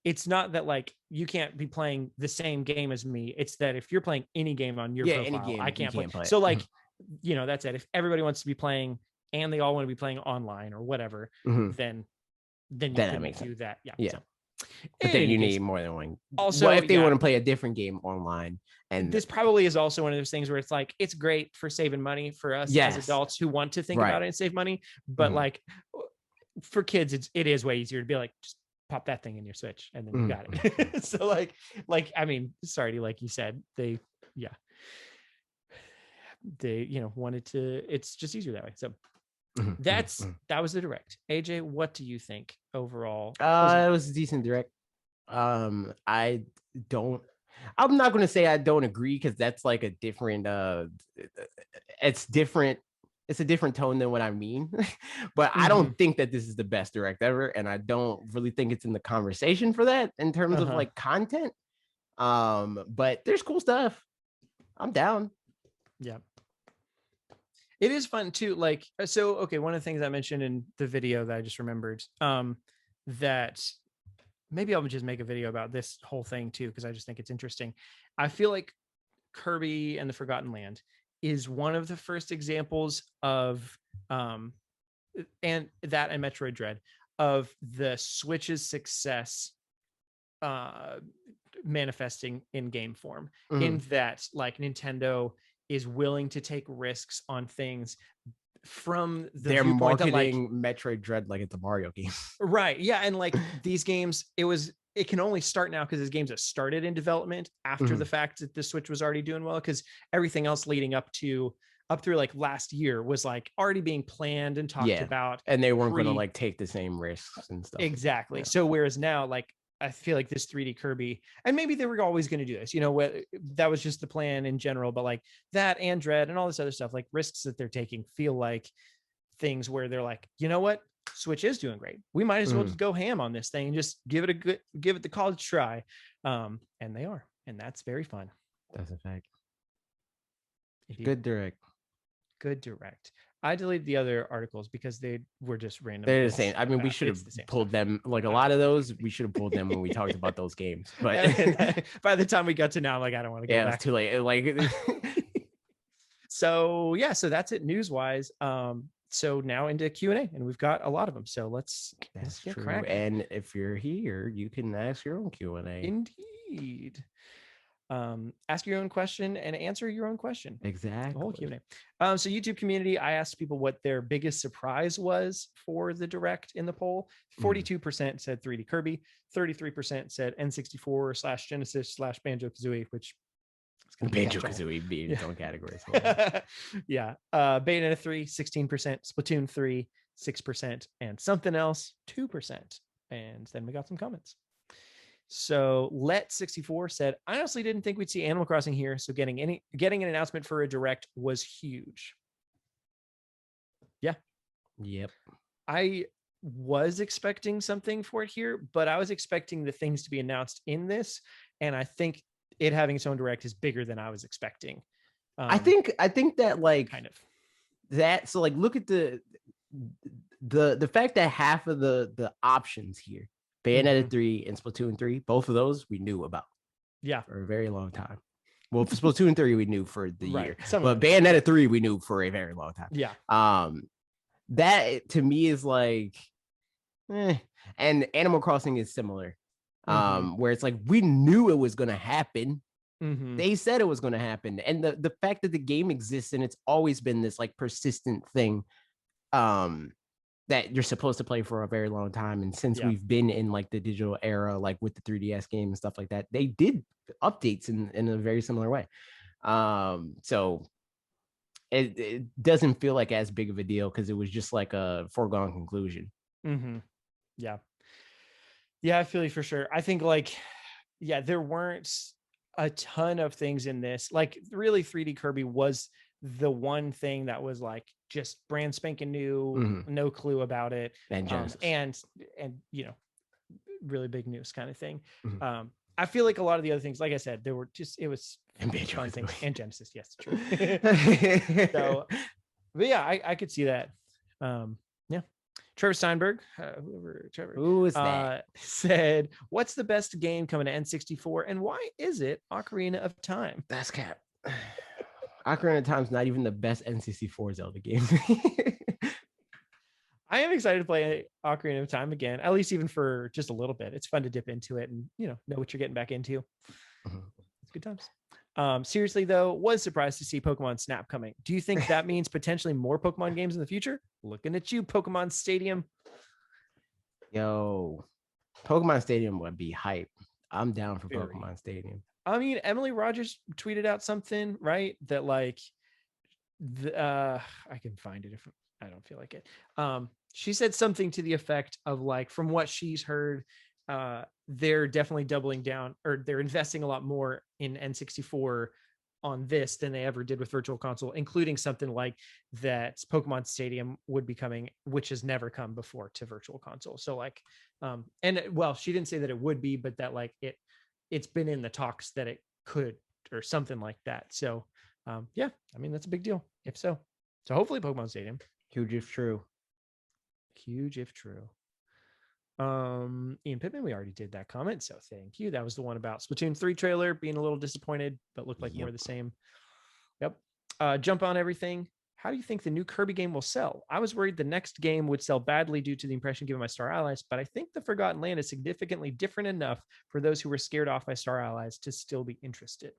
It's not that like you can't be playing the same game as me. It's that if you're playing any game on your profile, any game, I can't play. So like, that's it. If everybody wants to be playing and they all want to be playing online or whatever, then you can do that. Yeah. So, but then you need more than one. Also, if they want to play a different game online, and this probably is also one of those things where it's like it's great for saving money for us as adults who want to think about it and save money. But like for kids, it is way easier to be like just pop that thing in your Switch and then you got it. So like I mean, sorry, like you said, they wanted to. It's just easier that way. So that was the direct. AJ, what do you think overall? It was a decent direct. I'm not going to say I don't agree because that's like a different it's a different tone than what I mean. But I don't think that this is the best direct ever, and I don't really think it's in the conversation for that in terms of like content. But there's cool stuff. I'm down. Yeah. It is fun too. Like, so, okay. One of the things I mentioned in the video that I just remembered, that maybe I'll just make a video about this whole thing too, because I just think it's interesting. I feel like Kirby and the Forgotten Land is one of the first examples of, and Metroid Dread of the Switch's success, manifesting in game form, Mhm. in that like Nintendo is willing to take risks on things from the They're viewpoint that like marketing Metroid Dread like it's a Mario game. right, yeah, and like these games, it can only start now because these games have started in development after the fact that the Switch was already doing well, because everything else leading up through like last year was like already being planned and talked about, and they weren't going to like take the same risks and stuff. exactly. Yeah. So whereas now, like I feel like this 3D Kirby, and maybe they were always going to do this, you know, what that was just the plan in general, but like that and Dread and all this other stuff, like risks that they're taking feel like things where they're like, you know what, Switch is doing great, we might as well just go ham on this thing and just give it the college try. And they are, and that's very fun. That's a fact. Indeed. Good direct. I deleted the other articles because they were just random. They're the same. I mean, we should have pulled them. Like a lot of those, we should have pulled them when we talked about those games. But by the time we got to now, like I don't want to go back. It's too late. Like so that's it news wise. So now into Q&A, and we've got a lot of them. So let's get cracking. And if you're here, you can ask your own Q&A. Indeed. Ask your own question and answer your own question. Exactly. The whole Q&A. So YouTube community, I asked people what their biggest surprise was for the Direct in the poll. 42% said 3D Kirby, 33% said N64/Genesis/ Banjo-Kazooie, which Banjo-Kazooie being its own category. Yeah. Bayonetta 3, 16%, Splatoon 3, 6%, and something else, 2%. And then we got some comments. So Let64 said, I honestly didn't think we'd see Animal Crossing here, so getting an announcement for a Direct was huge. Yeah. Yep. I was expecting something for it here, but I was expecting the things to be announced in this, and I think it having its own Direct is bigger than I was expecting. I think that like kind of that. So like, look at the fact that half of the options here, Bayonetta 3 and Splatoon 3, both of those we knew about. Yeah. For a very long time. Well, for Splatoon 3 we knew for the year, but like Bayonetta 3 we knew for a very long time. Yeah. That to me is like, and Animal Crossing is similar. Where it's like we knew it was going to happen. They said it was going to happen, and the fact that the game exists and it's always been this like persistent thing that you're supposed to play for a very long time. And since we've been in like the digital era, like with the 3DS game and stuff like that, they did updates in a very similar way. So it doesn't feel like as big of a deal because it was just like a foregone conclusion. Yeah, I feel you for sure. I think like, there weren't a ton of things in this. Like really 3D Kirby was the one thing that was like just brand spanking new, no clue about it. And Genesis. And you know, really big news kind of thing. I feel like a lot of the other things, like I said, there were just, it was fun things. And Genesis, yes, true. So, but yeah, I could see that. Trevor Steinberg, who is that? Said, what's the best game coming to N64 and why is it Ocarina of Time? That's cap. Ocarina of Time's not even the best N64 Zelda game. I am excited to play Ocarina of Time again, at least even for just a little bit. It's fun to dip into it and, you know what you're getting back into. It's good times. Seriously, though, was surprised to see Pokemon Snap coming. Do you think that means potentially more Pokemon games in the future? Looking at you, Pokemon Stadium. Yo, Pokemon Stadium would be hype. I'm down for Pokemon Stadium. I mean, Emily Rogers tweeted out something, right? That like, I can find it if I don't feel like it. She said something to the effect of like, from what she's heard, they're definitely doubling down, or they're investing a lot more in N64 on this than they ever did with Virtual Console, including something like that Pokemon Stadium would be coming, which has never come before to Virtual Console. So like, and well, she didn't say that it would be, but that like it's been in the talks that it could, or something like that. So yeah, I mean, that's a big deal if so. So hopefully Pokemon Stadium. Huge if true. Huge if true. Ian Pittman, we already did that comment, so thank you. That was the one about Splatoon 3 trailer being a little disappointed, but looked like more of the same. Yep. Jump on everything. how do you think the new Kirby game will sell? I was worried the next game would sell badly due to the impression given by Star Allies, but I think the Forgotten Land is significantly different enough for those who were scared off by Star Allies to still be interested.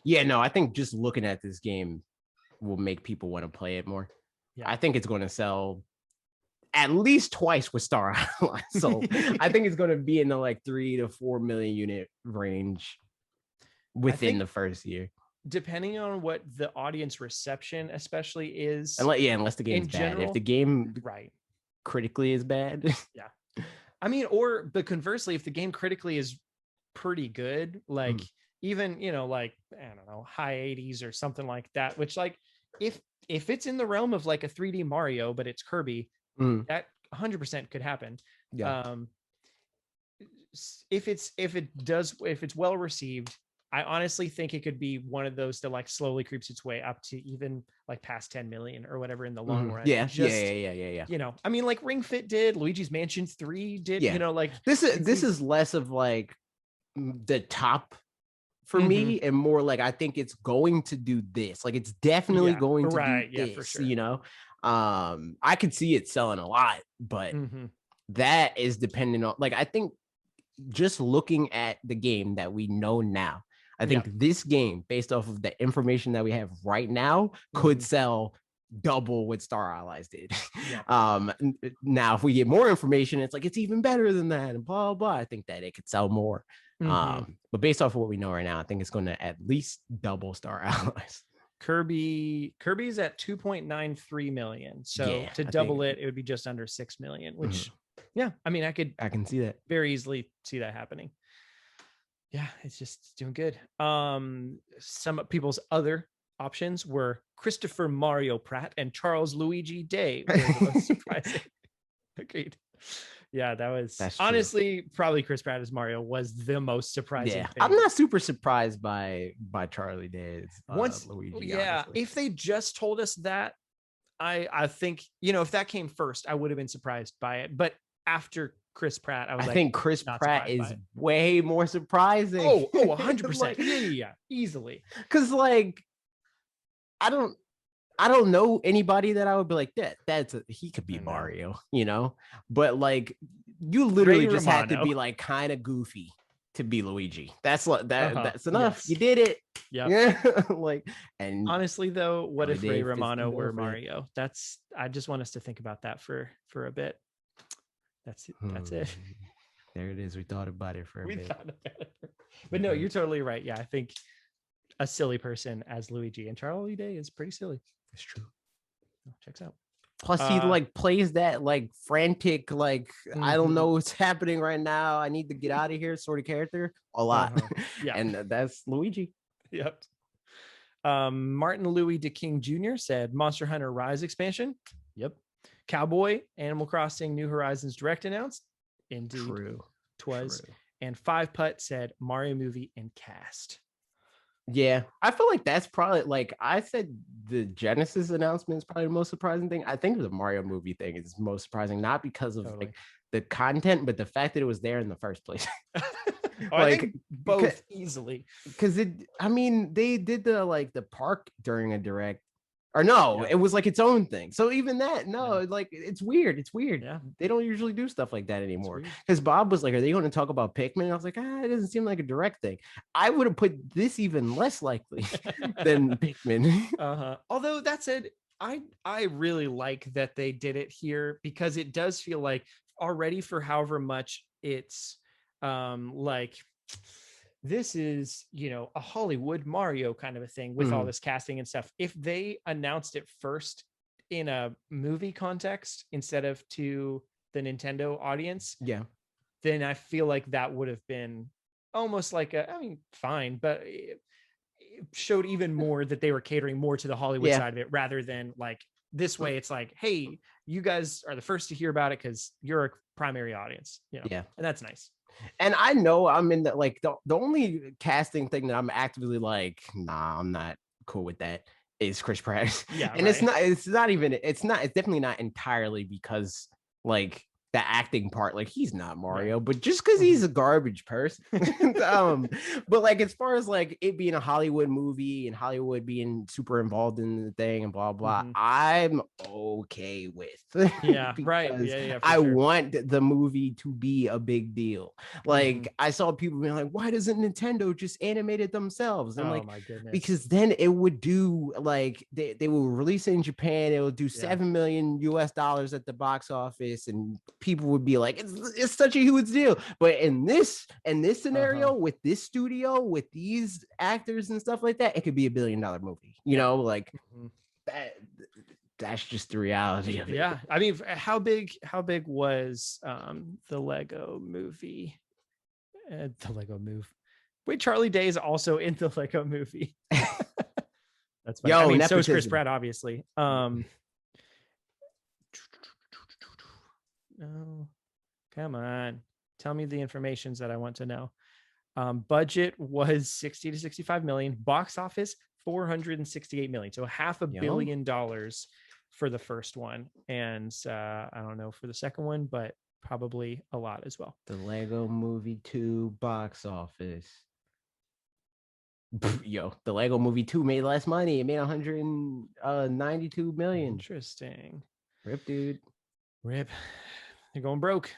Yeah, no, I think just looking at this game will make people want to play it more. Yeah. I think it's going to sell at least twice with Star Allies. So I think it's going to be in the like 3 to 4 million unit range within the first year. Depending on what the audience reception especially is. Unless the game's bad. General, if the game critically is bad. Yeah. I mean, but conversely, if the game critically is pretty good, like even, like, I don't know, high 80s or something like that, which like if it's in the realm of like a 3D Mario, but it's Kirby, that 100% could happen. Yeah. If it's well received, I honestly think it could be one of those that like slowly creeps its way up to even like past 10 million or whatever in the long run. Yeah. I mean, like Ring Fit did, Luigi's Mansion 3 did, like this is less of like the top for me and more like I think it's going to do this. Like it's definitely going to do this, for sure. I could see it selling a lot, but that is dependent on like I think just looking at the game that we know now, I think this game, based off of the information that we have right now, could sell double what Star Allies did. Now, if we get more information, it's like it's even better than that, and blah blah. I think that it could sell more. But based off of what we know right now, I think it's going to at least double Star Allies. Kirby's at 2.93 million. So to double it would be just under 6 million, which I mean, I can see that very easily see that happening. Yeah, it's just doing good. Some people's other options were Christopher Mario Pratt and Charles Luigi Day. Were the most surprising. Agreed. Yeah, that's honestly true. Probably Chris Pratt as Mario was the most surprising thing. I'm not super surprised by Charlie Day's Luigi. Yeah, honestly. If they just told us that, I think, if that came first, I would have been surprised by it. But after Chris Pratt, I think Chris Pratt is way more surprising. 100%. Like, yeah, easily. Because like, I don't know anybody that I would be like he could be Mario, but like you literally just had to be like kind of goofy to be Luigi. That's enough. Yes. You did it. Yeah. Like, and honestly though, what if Ray Romano were Mario? I just want us to think about that for a bit. That's it. There it is. We thought about it for a bit. But no, you're totally right. Yeah, I think a silly person as Luigi and Charlie Day is pretty silly. It's true. Checks out. Plus, he like plays that like frantic, like I don't know what's happening right now. I need to get out of here, sort of character a lot. Yeah, and that's Luigi. Yep. Martin Louis DeKing Jr. said Monster Hunter Rise expansion. Yep. Cowboy, Animal Crossing New Horizons Direct announced. Indeed. True. Twas. True. And 5 Putt said Mario movie and cast. Yeah, I feel like that's probably like I said the Genesis announcement is probably the most surprising thing. I think the Mario movie thing is most surprising, not because of like the content, but the fact that it was there in the first place. I think both easily. Because they did the park during a direct. Or no, it was like its own thing. So even that, like it's weird. It's weird. Yeah. They don't usually do stuff like that anymore. Because Bob was like, are they going to talk about Pikmin? And I was like, it doesn't seem like a direct thing. I would have put this even less likely than Pikmin. Although that said, I really like that they did it here because it does feel like already for however much it's like this is, a Hollywood Mario kind of a thing with all this casting and stuff. If they announced it first in a movie context instead of to the Nintendo audience, then I feel like that would have been almost like fine, but it showed even more that they were catering more to the Hollywood side of it rather than like this way. It's like, hey, you guys are the first to hear about it because you're a primary audience, and that's nice. And I know I'm in that, like, the only casting thing that I'm actively like, nah, I'm not cool with that is Chris Pratt. Yeah. And it's definitely not entirely because like the acting part. Like, he's not Mario, but just because he's a garbage person. But like, as far as like it being a Hollywood movie and Hollywood being super involved in the thing and blah blah, I'm okay with. Right. Yeah, I want the movie to be a big deal. Like, I saw people being like, why doesn't Nintendo just animate it themselves? And like, my goodness, because then it would do like they will release it in Japan, it will do $7 million US at the box office, and people would be like, it's such a huge deal. But in this scenario, with this studio, with these actors and stuff like that, it could be $1 billion movie. You know, like that's just the reality of it. Yeah, I mean, how big was the Lego movie? The Lego Move. Wait, Charlie Day is also in the Lego movie. That's funny. I mean, nepotism. So is Chris Pratt, obviously. No, come on, tell me the informations that I want to know. Budget was 60 to 65 million. Box office 468 million. So $500 million for the first one, and I don't know for the second one, but probably a lot as well. The Lego Movie 2 box office. The Lego Movie 2 made less money. It made 192 million. Interesting. Rip, dude. Rip. They're going broke.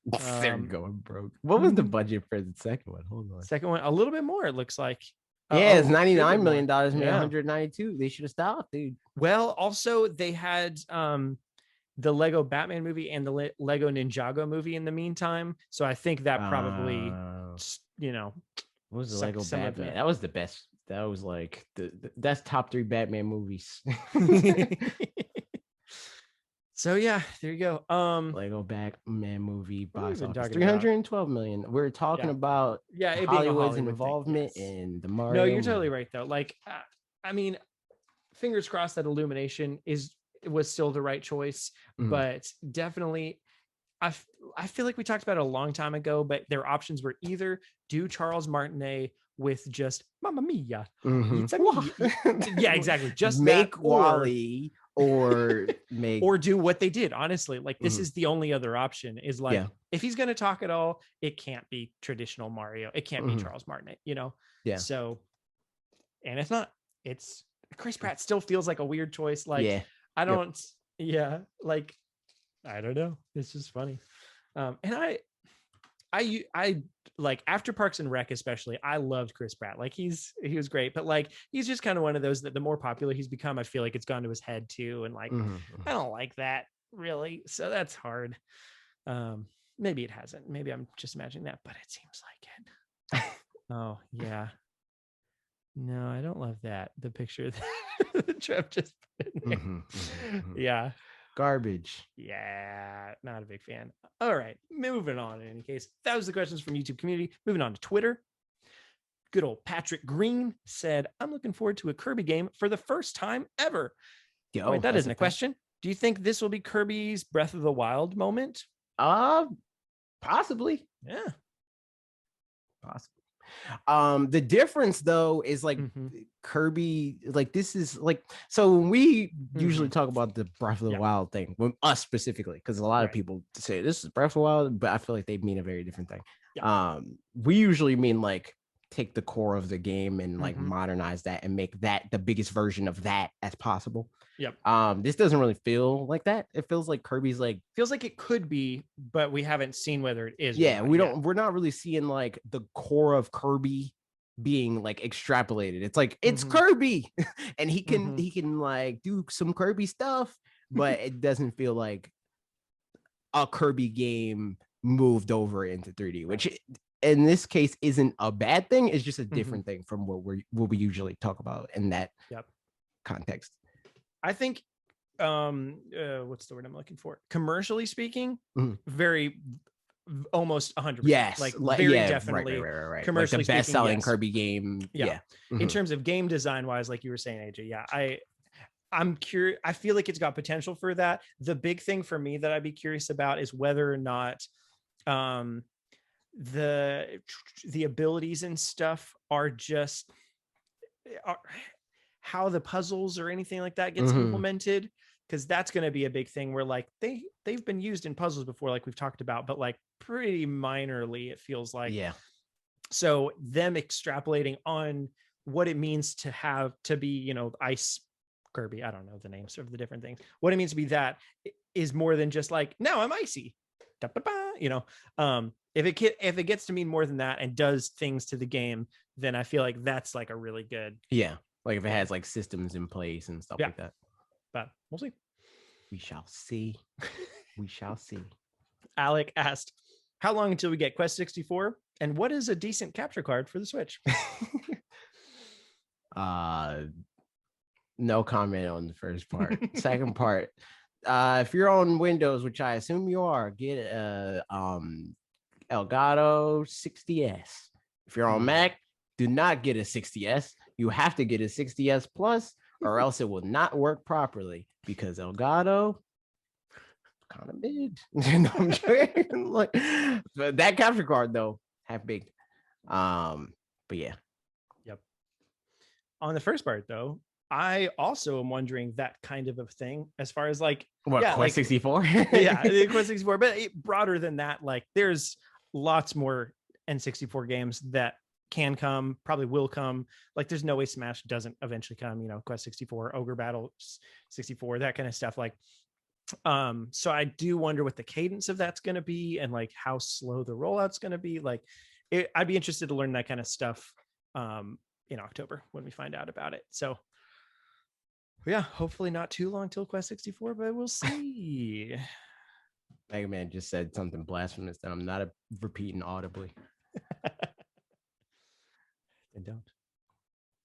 They're going broke. What was the budget for the second one? Hold on. Second one, a little bit more, it looks like. It's $99 million. Made 192. They should have stopped, dude. Well, also they had the Lego Batman movie and the Lego Ninjago movie in the meantime. So I think that probably, what was the Lego Batman? That was the best. That was like that's top 3 Batman movies. So yeah, there you go. Lego Batman movie box office 312 million. We're talking about Hollywood's involvement in the Mario. No, you're totally right though. Like, I mean, fingers crossed that Illumination was still the right choice, but definitely, I feel like we talked about it a long time ago. But their options were either do Charles Martinet with just Mamma Mia, yeah, exactly, just make Wally. Or make or do what they did. Honestly, like this is the only other option. Is like if he's going to talk at all, it can't be traditional Mario. It can't be Charles Martinet. Yeah. So, and if not, it's Chris Pratt. Still feels like a weird choice. Like I don't. Yeah. Like I don't know. It's just funny. And I like after Parks and Rec, especially, I loved Chris Pratt. Like he was great, but like he's just kind of one of those that the more popular he's become, I feel like it's gone to his head too. And like I don't like that really. So that's hard. Maybe it hasn't. Maybe I'm just imagining that, but it seems like it. Oh yeah. No, I don't love that. The picture that Trev just put in there. Yeah. Garbage. Yeah, not a big fan. All right, moving on. In any case, that was the questions from YouTube community. Moving on to Twitter. Good old Patrick Green said, "I'm looking forward to a Kirby game for the first time ever." Wait, that isn't a question. Do you think this will be Kirby's Breath of the Wild moment? Possibly. Yeah, possibly. The difference though is like Kirby, like this is like, so when we usually talk about the Breath of the Wild thing, when us specifically, because a lot of people say this is Breath of the Wild, but I feel like they mean a very different thing. We usually mean like take the core of the game and like modernize that and make that the biggest version of that as possible. This doesn't really feel like that. It feels like Kirby's like feels like it could be, but we haven't seen whether it is. We're not really seeing like the core of Kirby being like extrapolated. It's like it's Kirby and he can like do some Kirby stuff, but it doesn't feel like a Kirby game moved over into 3D, which in this case isn't a bad thing. It's just a different thing from what we usually talk about in that context. I think what's the word I'm looking for? Commercially speaking, very almost 100%. Yes, like very definitely right. Commercially like the best-selling yes. Kirby game. In terms of game design wise, like you were saying, AJ, I'm curious. I feel like it's got potential for that. The big thing for me that I'd be curious about is whether or not the abilities and stuff are how the puzzles or anything like that gets implemented. because that's going to be a big thing where like they've been used in puzzles before, like we've talked about, but like pretty minorly, it feels like. Yeah. So them extrapolating on what it means to have to be, you know, ice Kirby, I don't know the names of the different things. What it means to be that is more than just like, now I'm icy. You know, if it gets to mean more than that and does things to the game, then I feel like that's like a really good. Yeah. Like if it has like systems in place and stuff like that. But we'll see. We shall see. We shall see. Alec asked, how long until we get Quest 64? And what is a decent capture card for the Switch? No comment on the first part. Second part, if you're on Windows, which I assume you are, get a Elgato 60S. If you're on Mac, do not get a 60S. You have to get a 60S Plus, or else it will not work properly, because Elgato kind of mid. No, I'm joking. Like, but that capture card though, half big. But yeah. Yep. On the first part though, I also am wondering that kind of a thing as far as like what, Quest like, 64? Yeah, the Quest 64, but broader than that, like there's lots more N64 games that can come, probably will come. Like there's no way Smash doesn't eventually come, you know, Quest 64, Ogre Battle 64, that kind of stuff. Like so I do wonder what the cadence of that's going to be and like how slow the rollout's going to be. Like I'd be interested to learn that kind of stuff in October when we find out about it. So yeah, hopefully not too long till Quest 64, but we'll see. Mega Man just said something blasphemous that I'm not repeating audibly. And don't.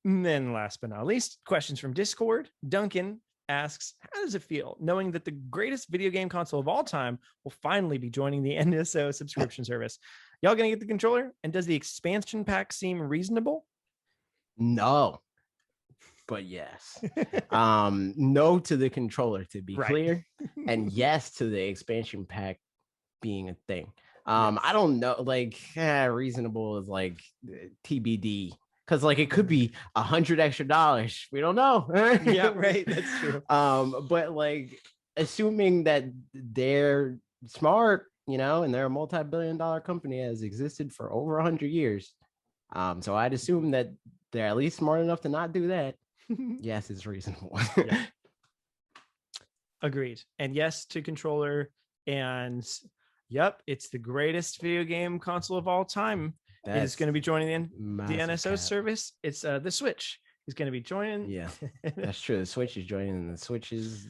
And then last but not least, questions from Discord. Duncan asks, how does it feel knowing that the greatest video game console of all time will finally be joining the NSO subscription service? Y'all gonna get the controller? And does the expansion pack seem reasonable? No, but yes. No to the controller, to be clear, and yes to the expansion pack being a thing. Yes. I don't know, like reasonable is like TBD, because like it could be $100 extra. We don't know. Yeah, right. That's true. But like assuming that they're smart, you know, and they're a multi-billion-dollar company, has existed for over 100 years. So I'd assume that they're at least smart enough to not do that. Yes, it's reasonable. Yeah. Agreed. And yes to controller. And yep, it's the greatest video game console of all time. It's going to be joining the NSO service. It's the Switch is going to be joining. Yeah, that's true. The Switch is joining. The Switch is.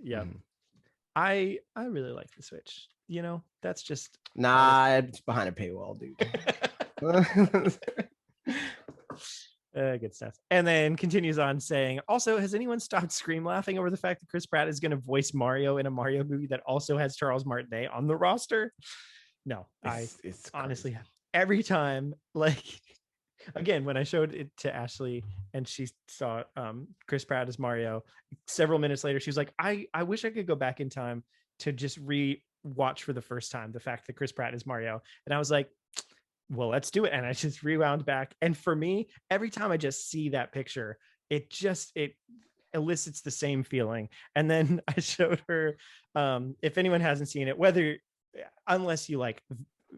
Yeah, I really like the Switch. You know, that's just it's behind a paywall, dude. Good stuff. And then continues on saying, also, has anyone stopped scream laughing over the fact that Chris Pratt is going to voice Mario in a Mario movie that also has Charles Martinet on the roster? No, it's honestly crazy. Every time, like, again, when I showed it to Ashley and she saw Chris Pratt as Mario, several minutes later, she was like, I wish I could go back in time to just re-watch for the first time the fact that Chris Pratt is Mario. And I was like, well, let's do it. And I just rewound back. And for me, every time I just see that picture, it elicits the same feeling. And then I showed her, if anyone hasn't seen it, unless you like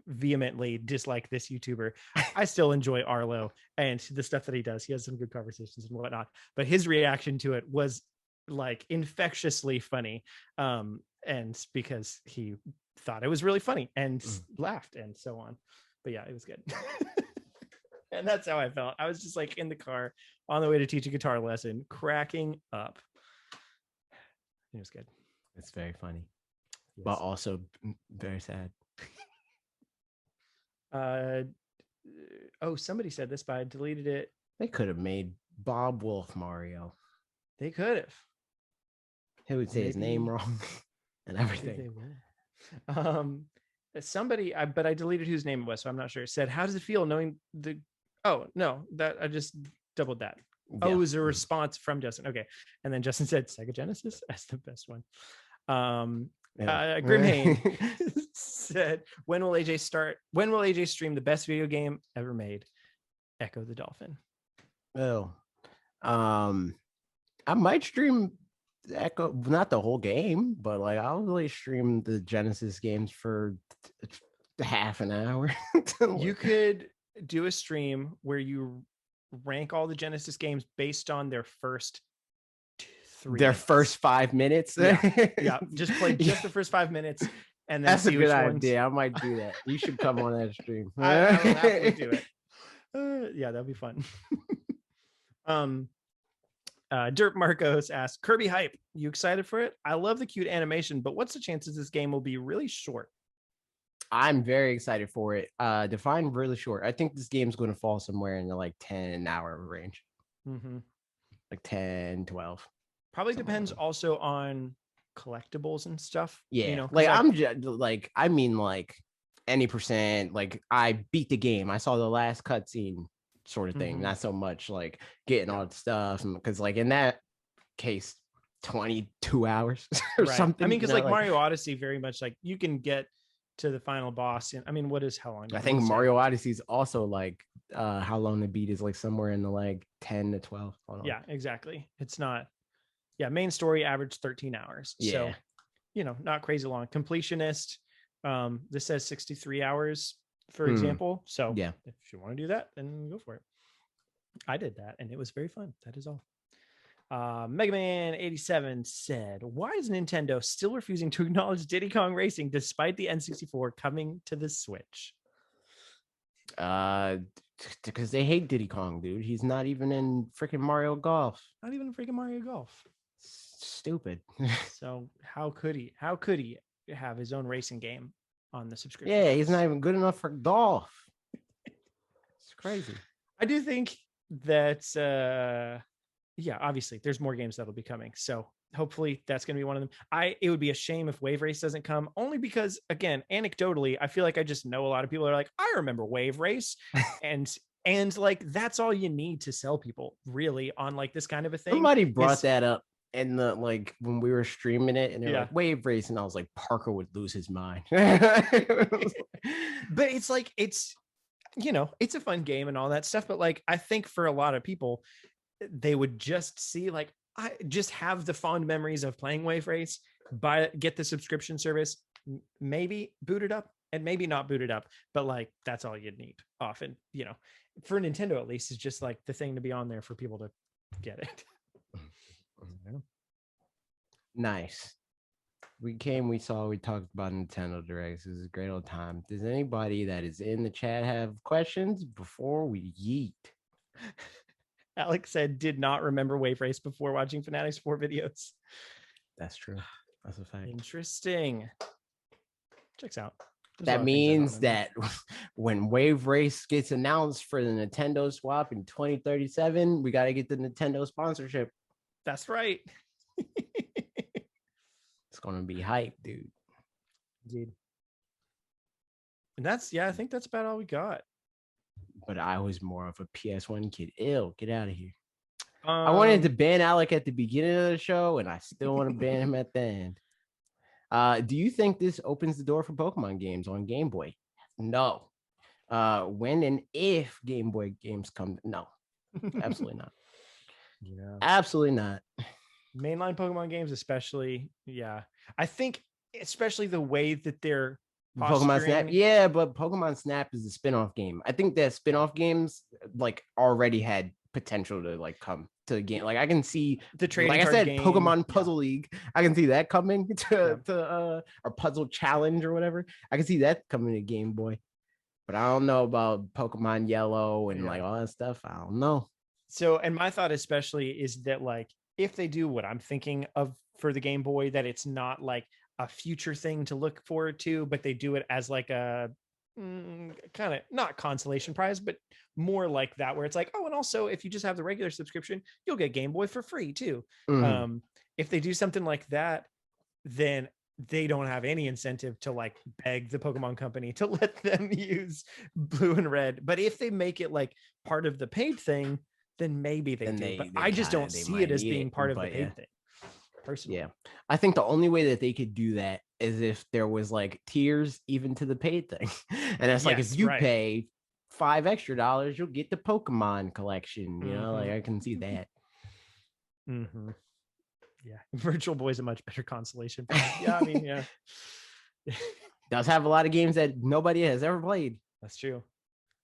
vehemently dislike this YouTuber, I still enjoy Arlo and the stuff that he does. He has some good conversations and whatnot, but his reaction to it was like infectiously funny. And because he thought it was really funny and laughed and so on. But yeah, it was good. And that's how I felt. I was just like in the car on the way to teach a guitar lesson, cracking up. It was good. It's very funny, yes, but also very sad. Somebody said this, but I deleted it. They could have made Bob Wolf Mario. They could have. He would say his name wrong and everything. Somebody, but I deleted whose name it was, so I'm not sure. Said, how does it feel knowing the? Oh no, that I just doubled that. Yeah. Oh, it was a response from Justin. Okay, and then Justin said Sega Genesis. That's the best one. Grimhane said, when will AJ start? When will AJ stream the best video game ever made? Echo the Dolphin. Oh, I might stream echo, not the whole game, but like I'll really stream the Genesis games for half an hour. You could do a stream where you rank all the Genesis games based on their first 3 their minutes. first 5 minutes. Yeah. Just play just the first 5 minutes, and then that's see a good which idea. ones. I might do that. You should come on that stream. I will happily do it. Yeah, that'd be fun. Dirt Marcos asks, Kirby hype, you excited for it? I love the cute animation, but what's the chances this game will be really short? I'm very excited for it. Define really short. I think this game's going to fall somewhere in the like 10-hour range. Like 10, 12. Probably depends also on collectibles and stuff. Yeah, you know, like I'm just like, I mean, like any percent. Like I beat the game. I saw the last cutscene, sort of thing. Not so much like getting all the stuff, because like in that case, 22 hours or something. I mean, because like Mario Odyssey, very much like you can get to the final boss. And I mean, what is how long? I think Mario Odyssey is also like how long to beat is like somewhere in the like 10 to 12. Yeah, exactly. It's not. Yeah, main story average 13 hours. Yeah. So, you know, not crazy long. Completionist, this says 63 hours, for example. So yeah, if you want to do that, then go for it. I did that and it was very fun. That is all. Mega Man 87 said, why is Nintendo still refusing to acknowledge Diddy Kong Racing despite the N64 coming to the Switch? Because they hate Diddy Kong, dude. He's not even in freaking Mario Golf. Not even freaking Mario Golf. Stupid. So how could he have his own racing game on the subscription? Yeah, he's not even good enough for golf. It's crazy. I do think that yeah, obviously there's more games that'll be coming. So hopefully that's going to be one of them. It would be a shame if Wave Race doesn't come, only because, again, anecdotally, I feel like I just know a lot of people are like, I remember Wave Race. and like, that's all you need to sell people really on like this kind of a thing. Somebody brought that up in the, like, when we were streaming it, and they're like, Wave Race. And I was like, Parker would lose his mind. But it's like, it's, you know, it's a fun game and all that stuff. But like, I think for a lot of people, they would just see like, I just have the fond memories of playing Wave Race, get the subscription service, maybe boot it up and maybe not boot it up. But like, that's all you'd need often, you know, for Nintendo, at least, is just like the thing to be on there for people to get it. Nice. We saw, we talked about Nintendo Directs. It was a great old time. Does anybody that is in the chat have questions before we yeet? Alex said, did not remember Wave Race before watching fanatixfour videos. That's true. That's a fact. Interesting. Checks out. That means that when Wave Race gets announced for the Nintendo swap in 2037, we got to get the Nintendo sponsorship. That's right. It's going to be hype, dude. Indeed. And that's, I think that's about all we got. But I was more of a PS1 kid. Ew, get out of here. I wanted to ban Alec at the beginning of the show, and I still want to ban him at the end. Do you think this opens the door for Pokemon games on Game Boy? No. When and if Game Boy games come, no. Absolutely not. Yeah. Absolutely not. Mainline Pokemon games, especially. Yeah. I think especially the way that they're Pokemon Snap, yeah, but Pokemon Snap is a spin-off game. I think that spin-off games like already had potential to like come to the game. Like I can see the trading, like I said, game. Pokemon Puzzle League. I can see that coming to or Puzzle Challenge or whatever. I can see that coming to Game Boy, but I don't know about Pokemon Yellow and like all that stuff. I don't know. So, and my thought especially is that like if they do what I'm thinking of for the Game Boy, that it's not like a future thing to look forward to, but they do it as like a kind of not consolation prize, but more like that, where it's like, oh, and also if you just have the regular subscription, you'll get Game Boy for free too. If they do something like that, then they don't have any incentive to like beg the Pokemon company to let them use Blue and Red. But if they make it like part of the paid thing, then maybe they do. But I just don't see it as being part of the paid thing. Personally. Yeah, I think the only way that they could do that is if there was like tiers even to the paid thing. And it's like, if you pay $5 extra, you'll get the Pokemon collection, you know, like I can see that. Yeah, Virtual Boy is a much better consolation prize. Yeah, I mean, yeah. Does have a lot of games that nobody has ever played. That's true.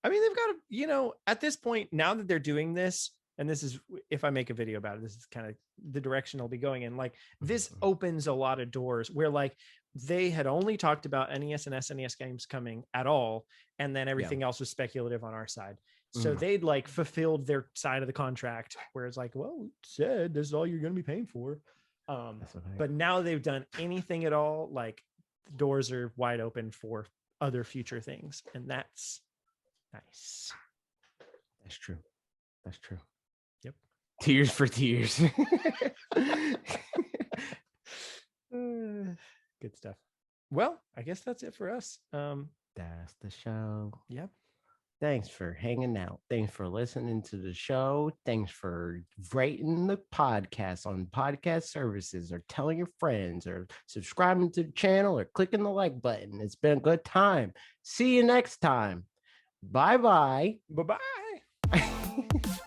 I mean, they've got to, at this point, now that they're doing this, and this is, if I make a video about it, this is kind of the direction I'll be going in. Like, this opens a lot of doors where, like, they had only talked about NES and SNES games coming at all, and then everything else was speculative on our side. So they'd like fulfilled their side of the contract, where it's like, well, we said this is all you're going to be paying for. But now they've done anything at all, like, the doors are wide open for other future things, and that's nice. That's true. That's true. Yep. Tears for tears. Good stuff. Well, I guess that's it for us. That's the show. Yep. Thanks for hanging out. Thanks for listening to the show. Thanks for rating the podcast on podcast services, or telling your friends, or subscribing to the channel, or clicking the like button. It's been a good time. See you next time. Bye-bye. Bye-bye.